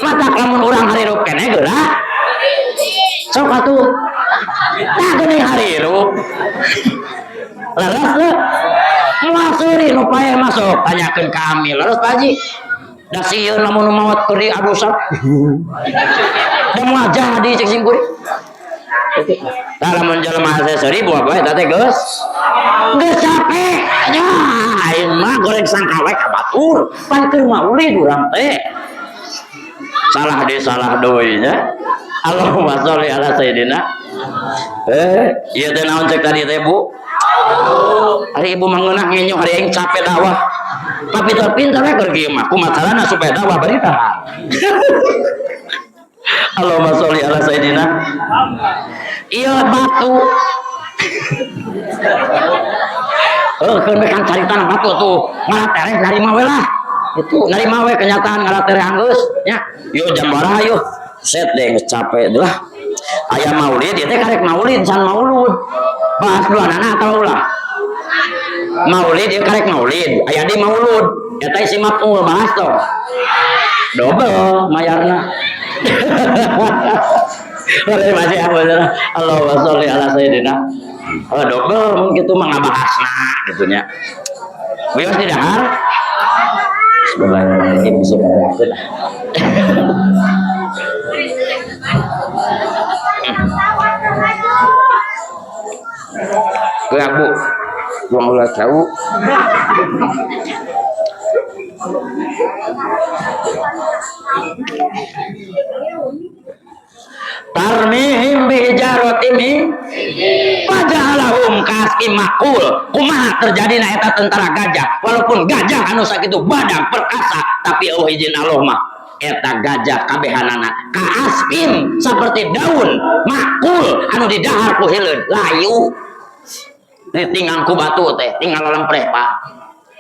Speaker 2: mata lamun urang harirup keneh geura sok tanyakeun kami terus Pak Haji da sieun lamun maot keur diadusan da moal jadi cek sim kuring tah lamun jelema asa 1000 apa eta teh geus capek nya aing mah goreng sangkawe ka batur pan keur maulid urang teh salah deui nya Allahumma sholli ala sayyidina ieu teh naon cek tadi teh Bu hari ibu mengenah ngenyo hari aing capek dakwah tapi pintar we keur kieu mah kumasalahna supaya dakwah bari tahan Allahumma sholli ala sayyidina ieu batu keur mekan caritan batu tuh ngalatereh narima we lah itu narima we kenyataan ngalatereh anggeus nya yo jam baraha yo set deh capek lah aya maulid ieu teh karek maulid san maulud bahas duanana atau ulah maulid ieu karek maulid aya di maulud eta isi maf'ul bahas toh double mayarna Terima kasih Allahumma sholli ala sayyidina double mun kitu mah ngabahasna gitu nya wios di dahar bismillahirrahmanirrahim bisa katakeun gerak Bu buang ulah jauh tarmihim bihijarotim pajalahum kasih makul kumaha terjadi na eta tentara gajah walaupun gajah anu sakitu badan perkasa tapi izin Allah mah eta gajah kabehanana kaaskin seperti daun makul anu didahar ku hileun layu tinggal ku batu teh tinggal lempreh Pak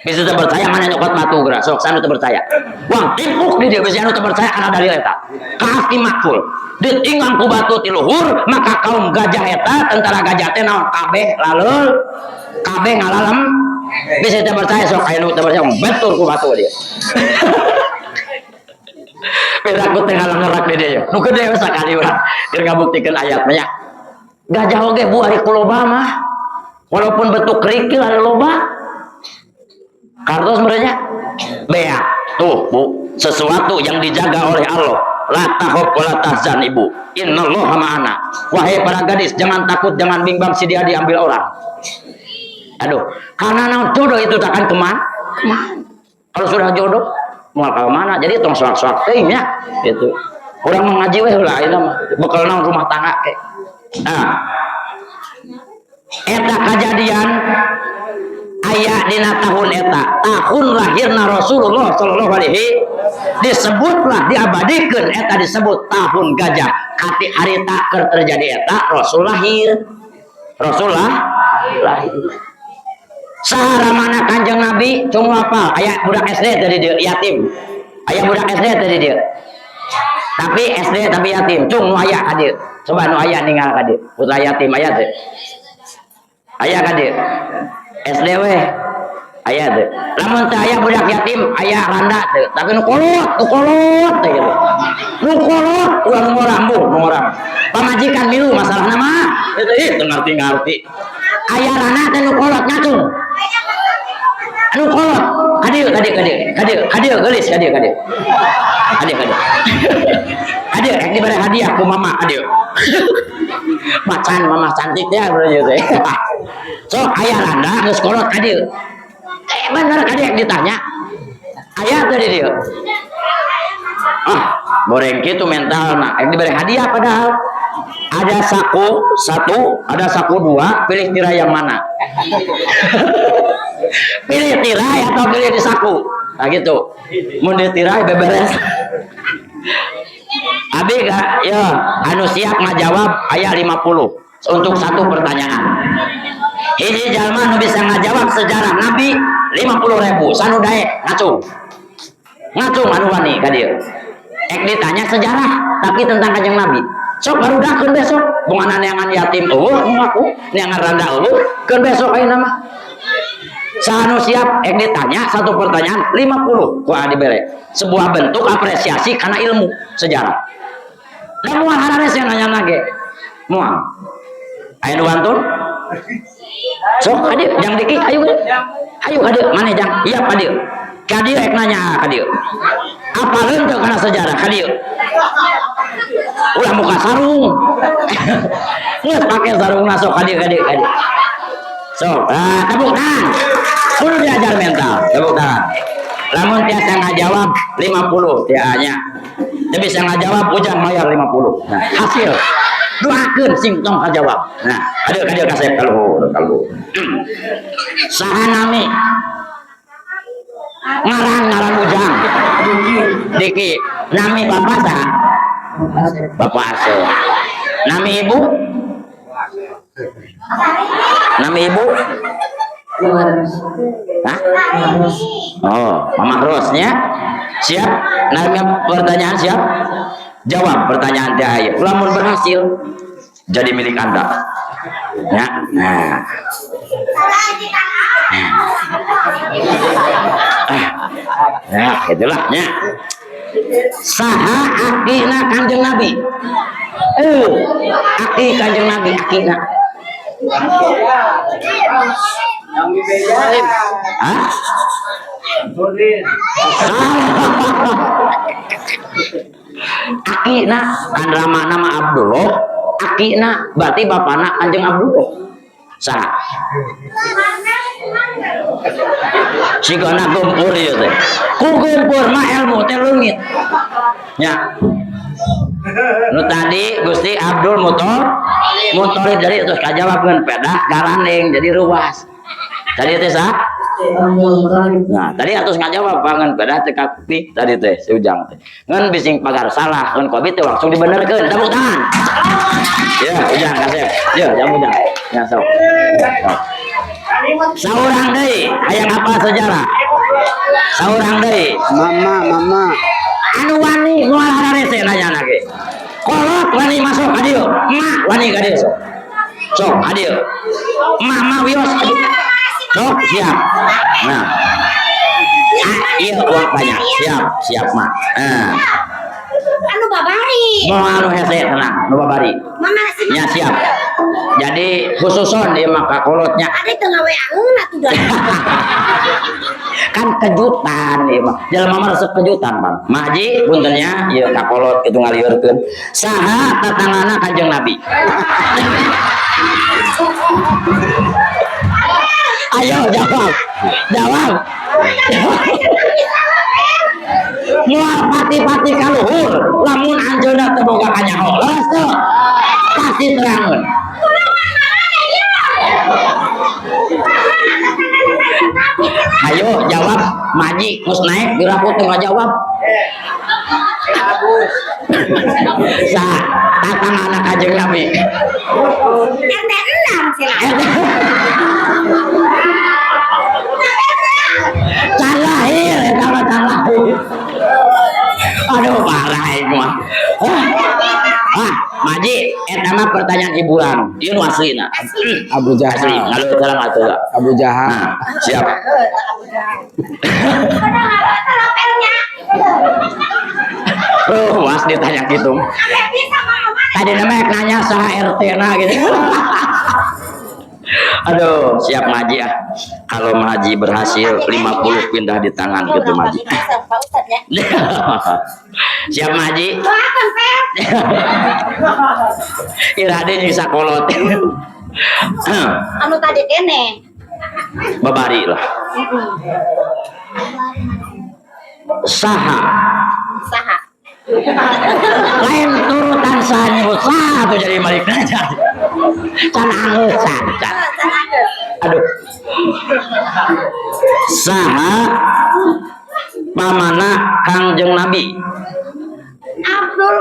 Speaker 2: bisa terpercaya mana nyokot batu gerak sok sanu terpercaya wang timpuk di dia bisa anu terpercaya ana dalil eta kaaskin makul ditinggal ku batu ti luhur maka kaum gajah eta tentara gajah teh naon kabeh laleur kabeh ngalalem bisa terpercaya sok aya nu terpercaya betul ku batu dia beda ku teh ngalang-ngerak di dia nu gede sakali urang keur ngabuktikeun ayatnya gajah oge Bu ari kuloba mah walaupun bentuk kerikil ada loba kartos sebenarnya bea tuh Bu sesuatu yang dijaga oleh Allah la takhaf wa la tahzan ibu innallaha ma'ana wahai para gadis jangan takut jangan bimbang si dia diambil orang aduh karena jodoh itu takkan kemana kalau sudah jodoh mau ke mana jadi tong soak-soak teh nya gitu orang mengaji weh lah itu bekal naon rumah tangga ke eta kejadian aya dina tahun eta tahun lahirna Rasulullah sallallahu alaihi disebutlah diabadikeun eta disebut tahun gajah kati harita keur terjadi eta Rasul lahir sahara mana Kanjeng Nabi cung hafal aya budak SD tadi dia yatim aya budak SD tadi dia tapi SD tapi yatim cung nu aya ka dieu coba nu aya ninggal ka dieu putra yatim aya teh aya ka dieu SD we aya teh lamun teh aya budak yatim aya randa teh tapi nu kolot teh gitu nu kolot urang ngorang pamajikan milu masalahna mah itu ngarti aya randa teh nu kolot ngacung anu kolot kadieu gelis kadieu rek dibere hadiah ku mama kadieu macan mama cantik ya bro teh so aya randa geus kolot kadieu bener kadieu ditanya aya tadi dia boreng kitu mentalna rek dibere hadiah padahal ada saku satu ada saku dua pilih tirai yang mana pilih tirai atau pilih di saku nah gitu mun di tirai beberes abi gak ya anu siap ngajawab aya 50 untuk satu pertanyaan hiji jalma anu bisa ngajawab sejarah Nabi 50.000 sanu daek ngacung anu wani ka dieu ek ditanya sejarah tapi tentang Kanjeng Nabi sok baru dakeun besok bungan neangan yatim ngaku neangan randa keun besok ayeuna mah sanu siap ek ditanya satu pertanyaan 50 ku dibere sebuah bentuk apresiasi karena ilmu sejarah dan mual harare saya nanya lagi mual aya nu bantun Sok hadir jang diki ayo hadir mana jang iya hadir kadir ek nanya hadir apa leunteu kana sejarah hadir ulah muka sarung geus pake sarung sok hadir sok tepuk tangan kudu diajar mental tepuk tangan lamun tiasa ngajawab 50 tianya tapi bisa ngajawab ujang mayar 50 nah hasil doakeun sing tong kajawab nah hadir kasep kalau saha nami ngaran ujang diki nami bapak saha bapak Asep nami ibu hah? Oh Mama Rosnya siap nami pertanyaan siap jawab pertanyaan teh ayo lamun berhasil jadi milik Anda ya nah itulah ya saha akina kanjeng Nabi aki kanjeng Nabi akina hah? Akina kan nama Abdullah akina berarti bapakna kanjeng Abdullah sah sigana gumpur ieu teh ku gumpur mah ilmu teh leungit nya nu tadi Gusti Abdul Muthalib dari terus kajawabkeun pedah garaneng jadi ruas tadi teh sah nah tadi atus ngajawab banget pedah teh kapi tadi teh si Ujang teh ngan bising pagar salah ngan kopi teh langsung dibenerkeun tepuk tangan ya Ujang kasep ya jam Ujang ya sok saurang deui hayang apa sejarah saurang deui
Speaker 3: mama
Speaker 2: anu wani moal hararese nanya ge kolot wani masuk ka dieu emak wani ka dieu sok ka dieu mama wios sok siap nah iya uang banyak siap mak
Speaker 4: anu babari
Speaker 2: mau anu hese tenang nu babari
Speaker 4: mama
Speaker 2: nya siap jadi khususon ieu mah kakolotnya
Speaker 4: ada tengah weangeun atuh dah
Speaker 2: kan kejutan ieu mah jelema mah resep kejutan Bang maji puntennya ieu kakolot kitu ngalieureun saha tatangana Kanjeng Nabi ayo jawab moal pati-pati kaluhur lamun anjeunna teu boga kanyaho leres teu pasti terangeun ayo jawab maji mus naik diraku teu ngajawab sah tatangana Kanjeng Nabi
Speaker 4: RT 6 sila
Speaker 2: can lahir eta mah can lahir aduh parah ieu mah maji eta mah pertanyaan hiburan ieu nu aslina
Speaker 3: Abu
Speaker 2: asli
Speaker 3: Jahal
Speaker 2: ngaluh salam atuh
Speaker 3: Abu Jahal
Speaker 2: siap was ditanya gitu tadi namanya nanya saha RT na gitu aduh siap maji ya kalau maji berhasil 50 pindah di tangan gitu maji siap maji
Speaker 4: doakan Pep
Speaker 2: irade nyisa kolot
Speaker 4: anu tadi kene
Speaker 2: babari lah saha lain turutan sahanya saha tuh jadi balik aja can angeusan can aduh saha pamana Kangjeng Nabi
Speaker 4: Abdul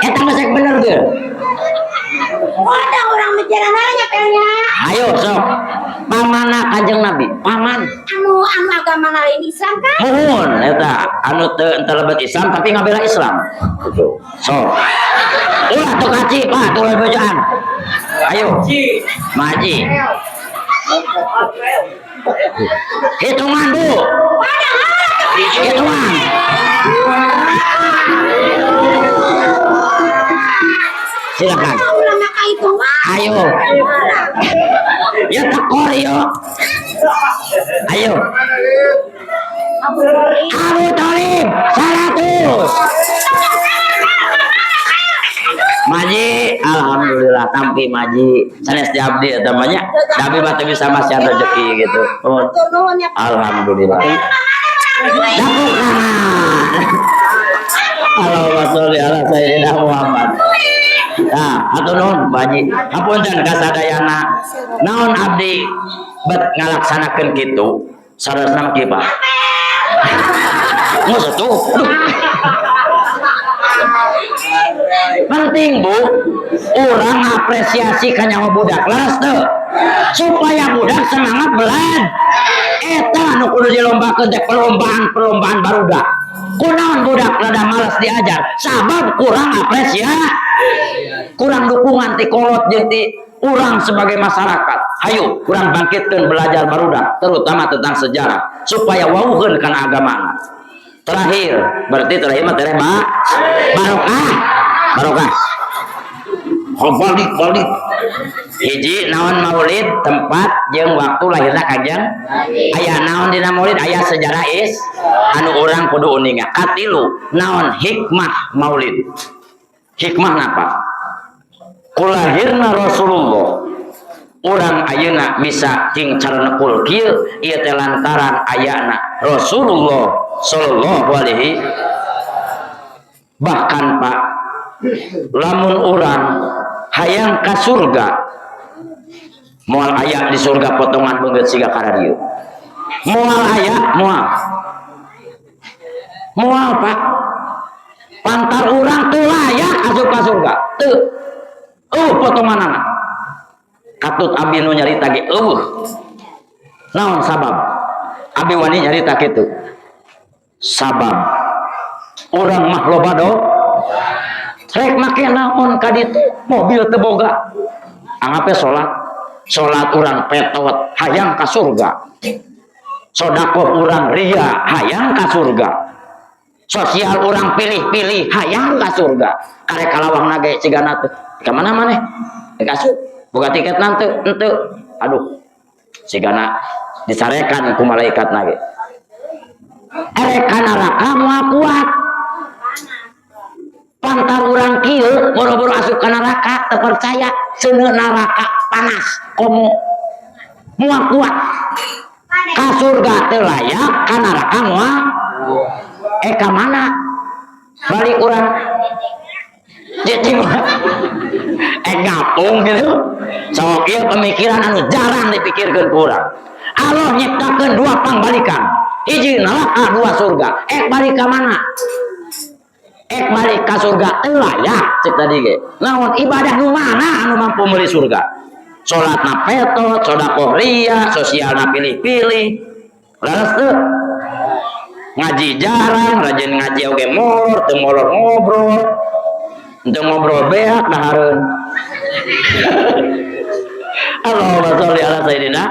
Speaker 2: eta mah cek bener tuh
Speaker 4: ada orang bicara nanya pelnya
Speaker 2: ayo sok pamana Kanjeng Nabi paman
Speaker 4: anu agama lain Islam kan
Speaker 2: muhun eta anu teu lebet Islam tapi ngabela Islam gitu sok ulah tuh kaci pak tuh bojaan ayo maji hitungan bu hitungan silakan ayo. Ya tekor yo. Ayo. Abu Talib 100. Maji, alhamdulillah tampi maji. Sanes diabdi eta banyak. Tapi batu bisa masih ada rezeki gitu. Oh. Alhamdulillah. Dapuk Allahumma sholli ala sayyidina Muhammad. Nah, atuh nuhun Baji. Hapunten kasadayana. Naon abdi bet ngalaksanakeun kitu. Saresna kieu Pak. Ngos atuh. Penting Bu, orang apresiasi ka nyawa budak leres teu. Supaya budak semangat belad. Eta anu kudu dilombakeun teh perlombaan barudak. Kunaon budak rada malas diajar sabab kurang apresiasi, kurang dukungan ti kolot jeung ti urang sebagai masyarakat. Hayu kurang bangkitkeun belajar barudak terutama tentang sejarah supaya wauheun kana agama. Terakhir berarti terakhir mah teh barokah balik hiji naon maulid tempat jeung waktu lahirna Kanjeng aya naon dina maulid aya sejarah anu urang kudu uninga. Katilu naon hikmah maulid, hikmah napa kulahirna Rasulullah urang ayeuna bisa ting cara nekul kieu ieu teh lantaran ayana Rasulullah sallallahu alaihi. Bahkan Pak lamun urang hayang ka surga moal aya di surga potongan beungeut siga ka dieu moal aya moal Pak pantar urang teu layak asup ka surga teu potonganana katut abdi nu nyarita ge naon sabab abdi wani nyarita kitu sabab urang mah loba do rek make naon ka ditu mobil teu boga anggape salat urang petot hayang ka surga, sedekah urang ria hayang ka surga, sosial urang pilih-pilih hayang ka surga. Karek kalawangna ge cigana teh ka mana maneh rek asup boga tiket nanti henteu aduh cigana disarekan ku malaikatna ge erek ka neraka moal kuat pantar urang kieu boro-boro asup ka neraka teu percaya seuneu neraka panas komo moal kuat ka surga teu layak ka neraka moal ka mana balik urang jadi ngapung gitu sok ieu pemikiran anu jarang dipikirkeun ku urang. Allah nyiptakeun dua pangbalikan hiji neraka dua surga balik ka mana balik ka surga teu layak cek tadi ge naon ibadah nu mana anu mampu meuli surga salatna petot sedekah ria sosialna pilih-pilih leres teu ngaji jarang rajin ngaji oge molor teu molor ngobrol teu ngobrol beak dahareun Allahumma sholli ala sayyidina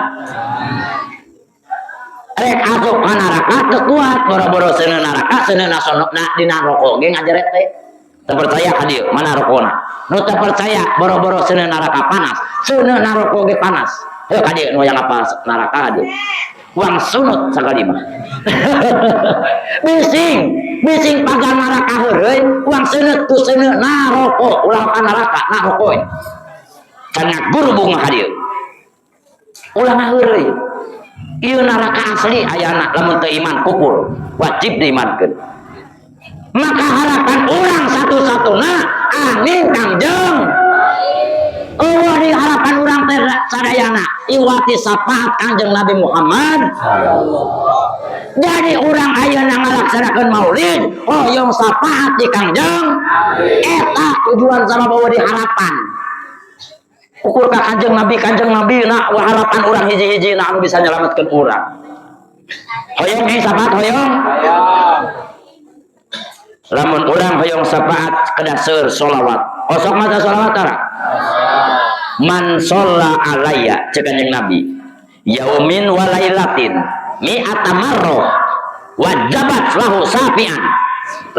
Speaker 2: rek asup ka neraka teu kuat boro-boro seuneu neraka seuneu nasonokna dina roko ge ngajeret teh teu percaya ka dieu mana rokona nu teu percaya boro-boro seuneu neraka panas seuneu naroko ge panas heuh ka dieu nu yang apa neraka dieu uang sunut sakali mah bising pagar neraka heureuy uang sunut tu seuneu naroko ulah ka neraka naroko can ngagurubung ka dieu ulah heureuy ieu neraka asli ayana lamun teu iman kufur wajib diimankeun maka harapan orang satu-satuna amin Kangjeng Allah di harapan orang sadayana iwati syafaat Kanjeng Nabi Muhammad. Jadi orang ayeuna ngalaksanakeun maulid hoyong syafaat di Kangjeng eta tujuan sama bawa di harapan ukur ka Kanjeng Nabi na harapan orang hiji-hiji na anu bisa nyelametkeun urang hoyong syafaat hoyong lamun urang hoyong syafaat kedah seueur sholawat osok maca sholawat tara man sholla alayya cek Kanjeng Nabi yaumin wa lailatin mi'ata marrah wajabat lahu safian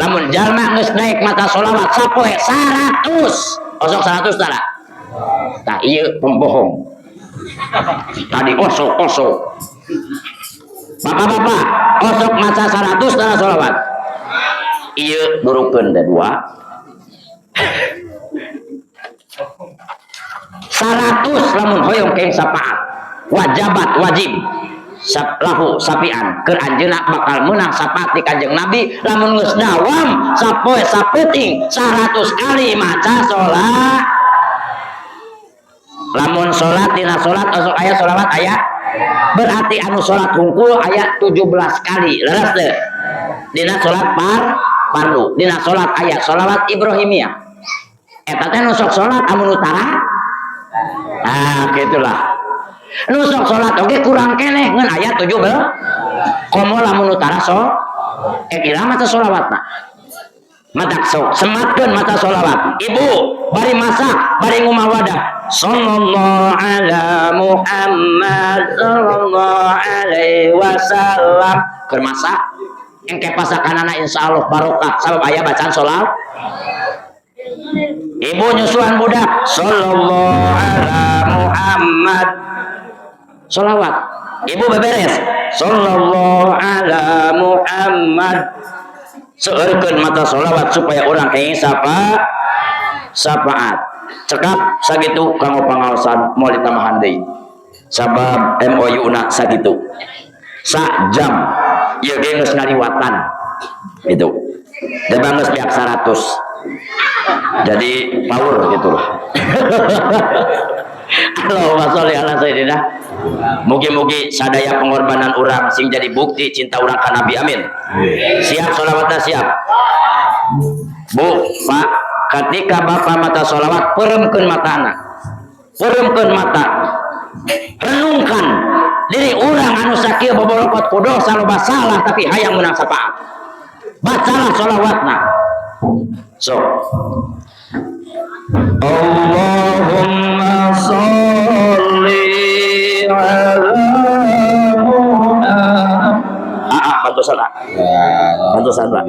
Speaker 2: lamun jalma geus naik maca sholawat sapoe 100 osok 100 tara tah iya pembohong. Tadi osok. Bapak-bapak, osok maca 100 dana sholawat. Iya durukeun da 2. 100 lamun hoyong keng sapaat. Wajib lahu sapian keur anjeunna bakal meunang sapaat di Kanjeng Nabi lamun geus dawam sapoe sapeuting 100 kali maca sholat. Lamun sholat dina sholat osok aya sholawat aya berarti anu sholat hungkul aya 17 kali leres teu dina sholat fardu. Dina sholat aya sholawat Ibrahimiyah eta teh nu sok sholat amun utara. Nah gitulah nu sok sholat oge kurang keneh ngan aya 17 komo lamun utara kira maca sholawatna matak sok sematkeun maca sholawat. Ibu bari masak bari ngumawadah sallallahu ala Muhammad sallallahu alaihi wasallam keur masak engke pasakanana insyaallah barokah sabab aya bacaan sholawat. Ibu nyusuan budak sallallahu ala Muhammad sholawat. Ibu beberes sallallahu ala Muhammad seurekeun maca sholawat supaya orang kenging sapaat cekap sagitu kanggo pangaosan moal ditambahan deui sabab MOU na sagitu sak jam ieu ge geus ngaliwatan itu da geus pihak 100 jadi power gitu loh. Allahumma sholli ala sayyidina. Mugi-mugi sadaya pengorbanan urang sing jadi bukti cinta urang ka Nabi. Amin. Siap sholawatna siap. Bu, Pak, ketika Bapak maca sholawat peuremkeun matana. Peuremkeun mata. Renungkan diri urang anu sakieu bobolokot ku dosa loba salah tapi hayang meunang sapaat. Bacalah sholawatna. So. Allahumma sholli ala Muhammad. Pantusan Pak. Pantusan Pak.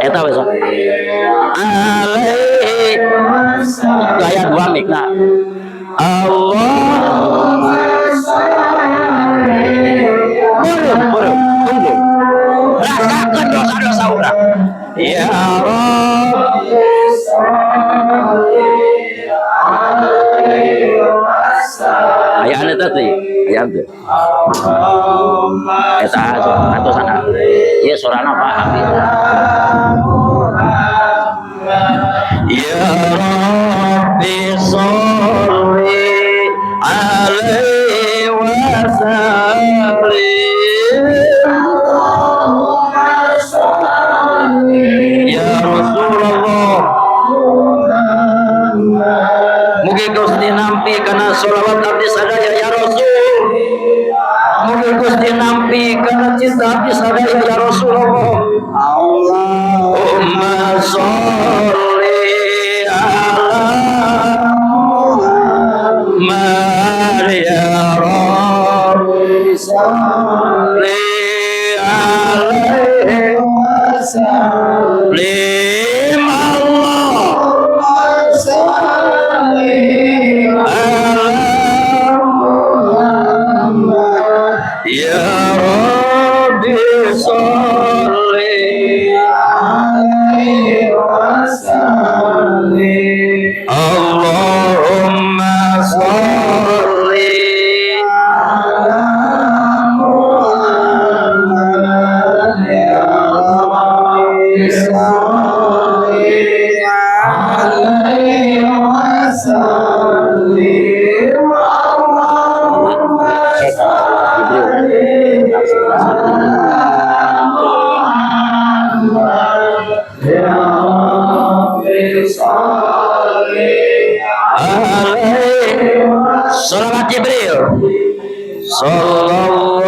Speaker 2: Eta wes. Alaihi ayat 2 mikna. Allahumma sholli. Tunggu. Rasakeun dosa-dosa urang. Ya Rabbi ayah ane tadi ayah ane eta atau sana iya sorana Pak ya Rabbi sholli alaihi wa sallim ya Rasulullah. Mugi Gusti nampi kana sholawat abdi sadaya ya Rasul. Mugi Gusti nampi kana cinta abdi sadaya ya Rasulullah. Allahumma sholli ala Muhammad ya Rabbi sholli alaihi wa sallim. Allahumma sholli ala Muhammad ya Rabbi sholli alaihi wa sallim. Allahumma sholli ala Muhammad ya Rabbi sholli alaihi wa sallim. Allahumma sholli Sholawat Jibril sallallahu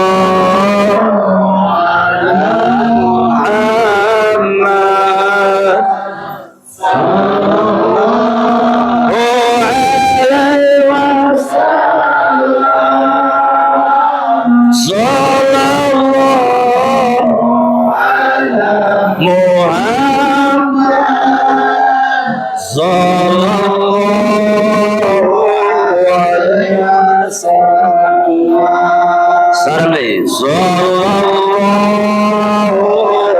Speaker 2: ala Muhammad sallallahu alaihi wasallam sallallahu ala Muhammad sallallahu sallallahu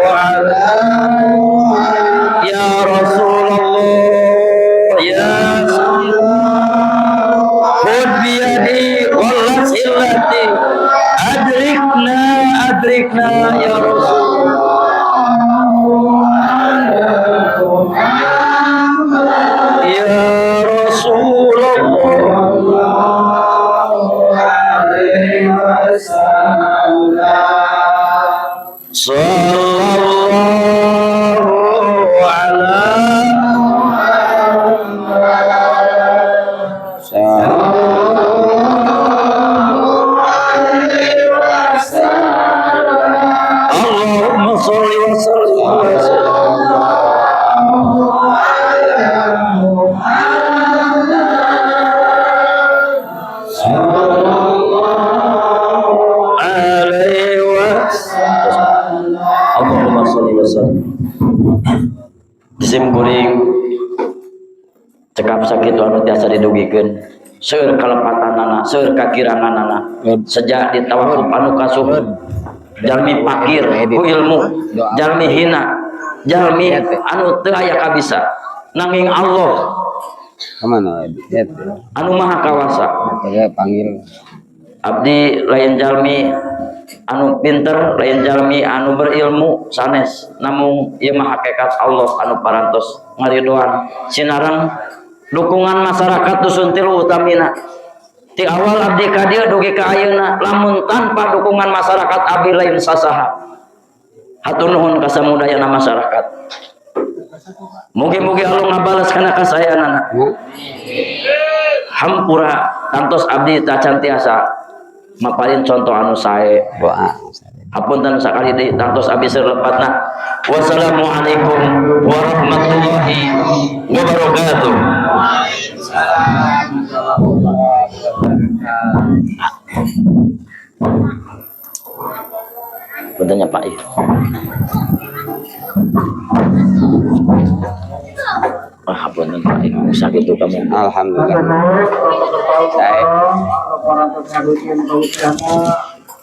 Speaker 2: alaihi ya Rasulullah ya khud biyadi wallas illati adrikna ya Rasulullah ya sallallahu Allahumma sholli wa sallim Sim kuring cekap sakit anu tiasa didugikeun seueur kalepatanana seueur kakiranganana sejak ditawakuf anu kasuhun jalmi pakir ku ilmu jalmi hina jalmi anu teu aya kabisa nanging Allah
Speaker 3: Kemana?
Speaker 2: anu maha kawasa
Speaker 3: Panggil.
Speaker 2: abdi lain jalmi anu pinter lain jalmi anu berilmu sanes namun ieu mah hakikat Allah anu parantos ngaridoan sinareng dukungan masyarakat dusun tilu utamina ti awal abdi ka dieu dugi ka ayeuna lamun tanpa dukungan masyarakat abdi lain sasaha hatur nuhun ka samudayana masyarakat mugi-mugi Allah ngabales kana kasayanana hampura kantos abdi tacan tiasa maparin contoh anu sae
Speaker 3: Doa.
Speaker 2: hapunten sakali deui tantos abdi seureupatna wassalamualaikum warahmatullahi wabarakatuh. Betulnya Pak I. Hapunten Pak I, sakit itu kamu.
Speaker 3: Alhamdulillah. Saya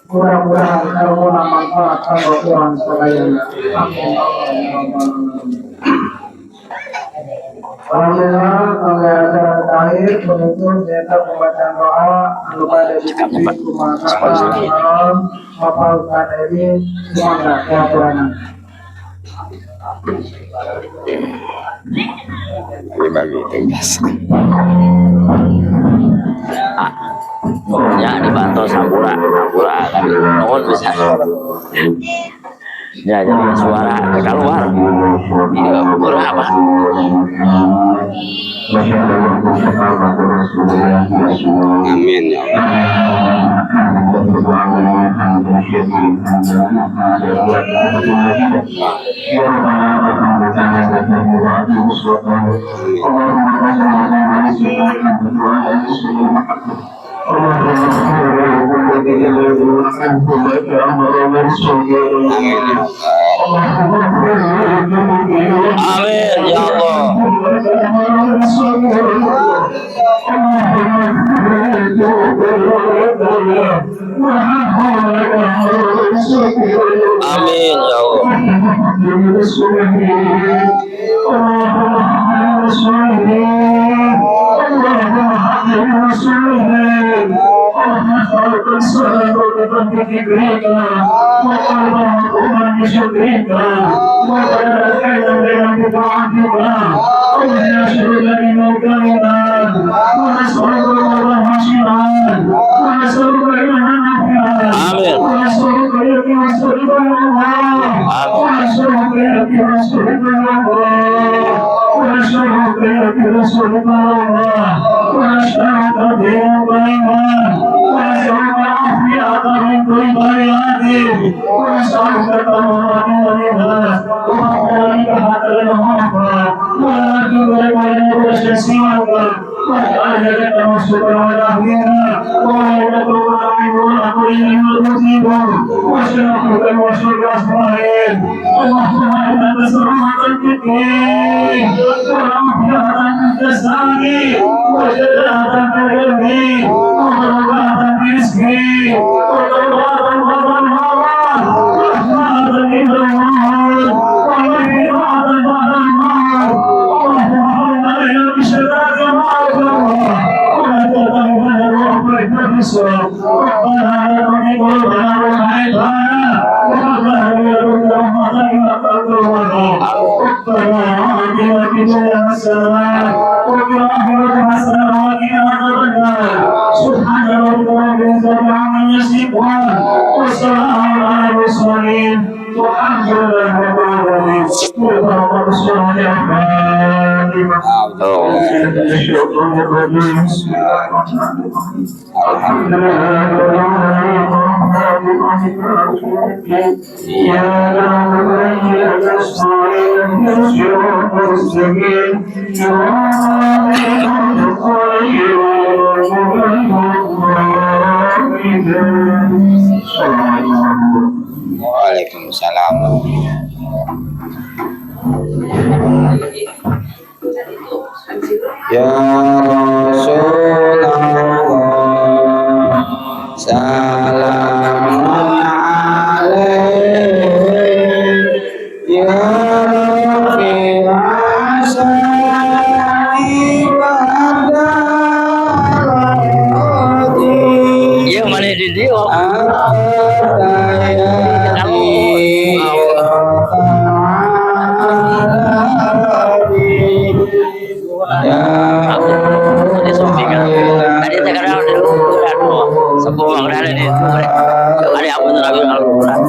Speaker 5: mudah-mudahan ilmu manfaat bagi orang sekalian. Alhamdulillah, sampai acara terakhir penutup yaitu pembacaan doa anu pada dipimpin kumaha Bapak Ustaz Edi semoga keaturan.
Speaker 3: bagi tugas.
Speaker 2: Ya dibantu sampura kan nuhun bisa. Ya jadi suara keluar. Iya berapa?
Speaker 3: Amin ya
Speaker 2: Amin ya Allah. Amin ya Allah.
Speaker 3: Waalaikumsalam. Ya Rasulullah, salamun alaik. Ya Rabbi asani badalati.
Speaker 2: Iya mana di dia? Tadi sombingan. Tadi sekarang sebuah mengenai ini. Hari aku terakhir Al-Quran.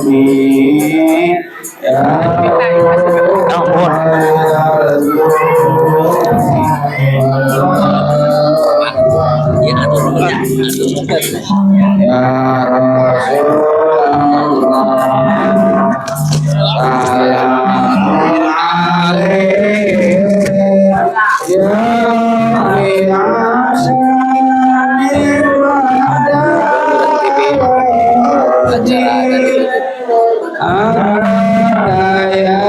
Speaker 2: Ampun. Ya aturnya.
Speaker 3: Ya Rasulullah, salamun alaik. Ya Rabbi asani badalati. Anta ya